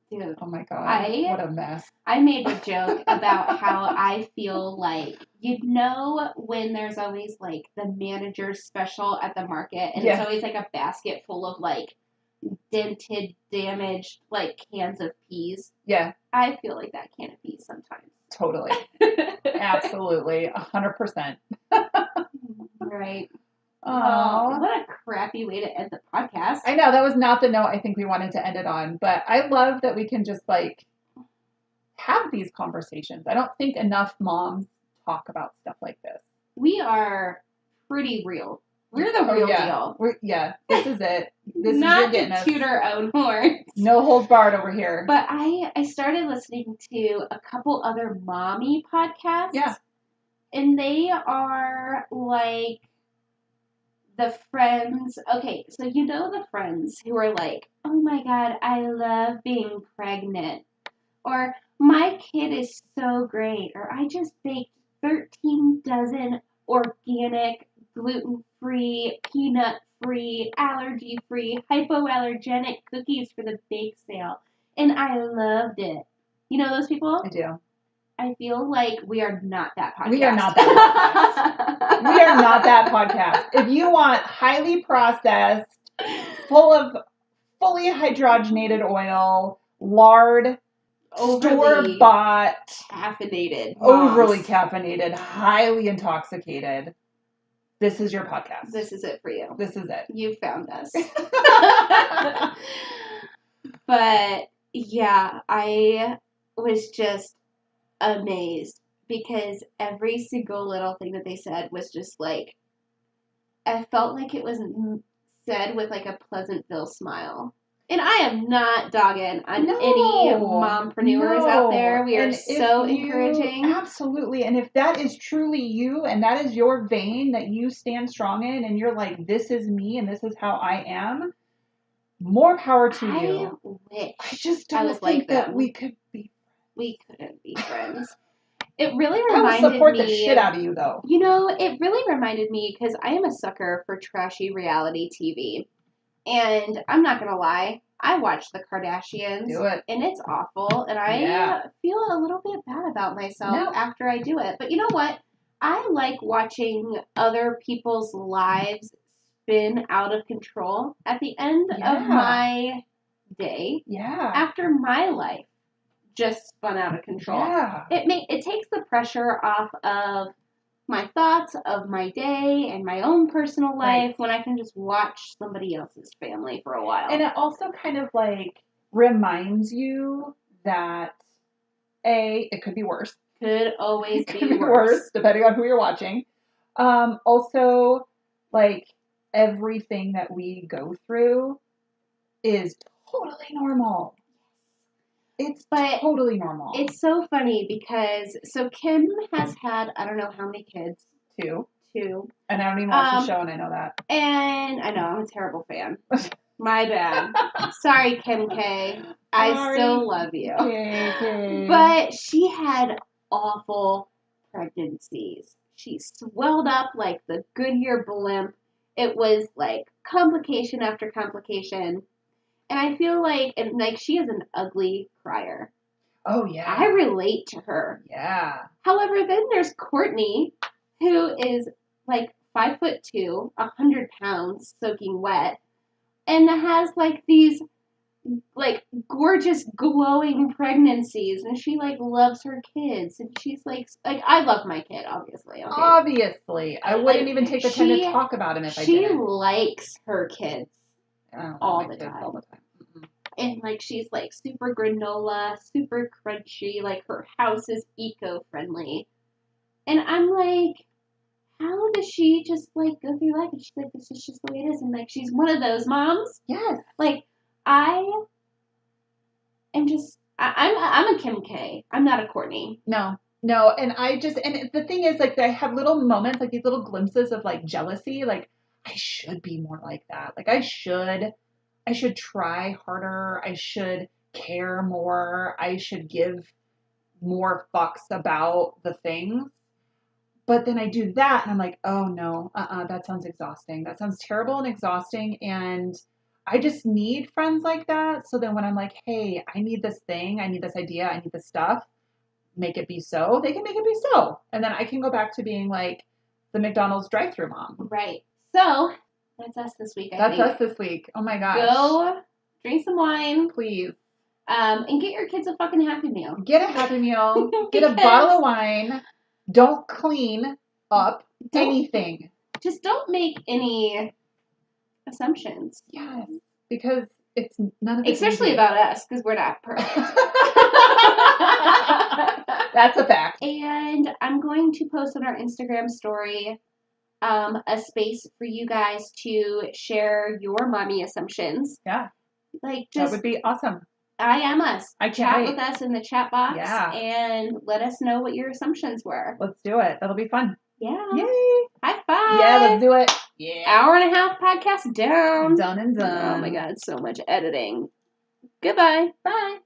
[SPEAKER 2] Dude,
[SPEAKER 1] oh my God, what a mess.
[SPEAKER 2] I made a joke about how I feel like, you know, when there's always, like, the manager's special at the market, and it's always, like, a basket full of, like, dented, damaged, like, cans of peas.
[SPEAKER 1] Yeah.
[SPEAKER 2] I feel like that can of peas sometimes.
[SPEAKER 1] Totally. Absolutely. 100%.
[SPEAKER 2] Right.
[SPEAKER 1] Oh,
[SPEAKER 2] what a crappy way to end the podcast.
[SPEAKER 1] I know, that was not the note I think we wanted to end it on, but I love that we can just, like, have these conversations. I don't think enough moms talk about stuff like this.
[SPEAKER 2] We are pretty real. We're the real deal.
[SPEAKER 1] This is it. This
[SPEAKER 2] not
[SPEAKER 1] is your
[SPEAKER 2] to toot our own horns.
[SPEAKER 1] No holds barred over here.
[SPEAKER 2] But I started listening to a couple other mommy podcasts.
[SPEAKER 1] Yeah.
[SPEAKER 2] And they are, like, the friends. Okay, so you know the friends who are like, oh my God, I love being pregnant. Or, my kid is so great. Or, I just baked 13 dozen organic, gluten-free, peanut-free, allergy-free, hypoallergenic cookies for the bake sale. And I loved it. You know those people?
[SPEAKER 1] I do.
[SPEAKER 2] I feel like we are not that podcast.
[SPEAKER 1] We are not that podcast. We are not that podcast. If you want highly processed, full of fully hydrogenated oil, lard, store-bought,
[SPEAKER 2] caffeinated,
[SPEAKER 1] overly caffeinated, highly intoxicated, this is your podcast.
[SPEAKER 2] This is it for you.
[SPEAKER 1] This is it.
[SPEAKER 2] You found us. But yeah, I was just amazed because every single little thing that they said was just like, I felt like it was said with like a Pleasantville smile. And I am not dogging on any mompreneurs out there. We are so encouraging.
[SPEAKER 1] Absolutely. And if that is truly you and that is your vein that you stand strong in and you're like, this is me and this is how I am, more power to you.
[SPEAKER 2] Wish
[SPEAKER 1] I just don't think that we could be.
[SPEAKER 2] We couldn't be friends. It really reminded me.
[SPEAKER 1] I will support the shit out of you, though.
[SPEAKER 2] You know, it really reminded me because I am a sucker for trashy reality TV. And I'm not going to lie, I watch the Kardashians.
[SPEAKER 1] Do it.
[SPEAKER 2] And it's awful. And I feel a little bit bad about myself after I do it. But you know what? I like watching other people's lives spin out of control at the end of my day.
[SPEAKER 1] Yeah.
[SPEAKER 2] After my life just spun out of control.
[SPEAKER 1] Yeah.
[SPEAKER 2] It takes the pressure off of my thoughts of my day and my own personal life when I can just watch somebody else's family for a while.
[SPEAKER 1] And it also kind of like reminds you that it could be worse.
[SPEAKER 2] Could always
[SPEAKER 1] be worse depending on who you're watching. Also, like everything that we go through is totally normal. It's totally normal.
[SPEAKER 2] It's so funny because, Kim has had, I don't know how many kids.
[SPEAKER 1] Two.
[SPEAKER 2] And
[SPEAKER 1] I don't even watch the show and I know that.
[SPEAKER 2] And I know, I'm a terrible fan. My bad. Sorry, Kim K. I still love you.
[SPEAKER 1] K.
[SPEAKER 2] But she had awful pregnancies. She swelled up like the Goodyear blimp. It was like complication after complication. And I feel like, she is an ugly crier.
[SPEAKER 1] Oh, yeah.
[SPEAKER 2] I relate to her.
[SPEAKER 1] Yeah.
[SPEAKER 2] However, then there's Courtney, who is like 5'2", 100 pounds, soaking wet, and has like these like gorgeous glowing pregnancies, and she like loves her kids, and she's like I love my kid, obviously. Okay?
[SPEAKER 1] Obviously. I wouldn't even take the time to talk about him if I didn't.
[SPEAKER 2] She likes her kids. All the time.
[SPEAKER 1] Mm-hmm.
[SPEAKER 2] And like she's like super granola, super crunchy, like her house is eco-friendly. And I'm like, how does she just like go through life? And she's like, this is just the way it is. And like she's one of those moms.
[SPEAKER 1] Yes.
[SPEAKER 2] Like I am just I'm a Kim K. I'm not a Courtney.
[SPEAKER 1] No, and and the thing is, like, I have little moments, like these little glimpses of like jealousy, like I should be more like that. Like I should try harder. I should care more. I should give more fucks about the things. But then I do that and I'm like, oh no, that sounds exhausting. That sounds terrible and exhausting. And I just need friends like that. So then when I'm like, hey, I need this thing, I need this idea, I need this stuff, make it be so, they can make it be so. And then I can go back to being like the McDonald's drive-thru mom.
[SPEAKER 2] Right. So that's us this week,
[SPEAKER 1] That's us this week. Oh my gosh.
[SPEAKER 2] Go drink some wine.
[SPEAKER 1] Please.
[SPEAKER 2] And get your kids a fucking Happy Meal.
[SPEAKER 1] Get a Happy Meal. Get a bottle of wine. Don't clean up anything.
[SPEAKER 2] Just don't make any assumptions.
[SPEAKER 1] Yes. Because it's none of it.
[SPEAKER 2] Especially
[SPEAKER 1] easy.
[SPEAKER 2] about us, because we're not perfect.
[SPEAKER 1] That's a fact.
[SPEAKER 2] And I'm going to post on our Instagram story a space for you guys to share your mommy assumptions.
[SPEAKER 1] Yeah.
[SPEAKER 2] Like
[SPEAKER 1] that would be awesome.
[SPEAKER 2] I am us.
[SPEAKER 1] I can't
[SPEAKER 2] chat
[SPEAKER 1] wait.
[SPEAKER 2] with us in the chat box.
[SPEAKER 1] Yeah.
[SPEAKER 2] And let us know what your assumptions were.
[SPEAKER 1] Let's do it. That'll be fun.
[SPEAKER 2] Yeah.
[SPEAKER 1] Yay.
[SPEAKER 2] High five.
[SPEAKER 1] Yeah, let's do it. Yeah.
[SPEAKER 2] Hour and a half podcast down.
[SPEAKER 1] Done and done.
[SPEAKER 2] Oh my God, so much editing. Goodbye. Bye.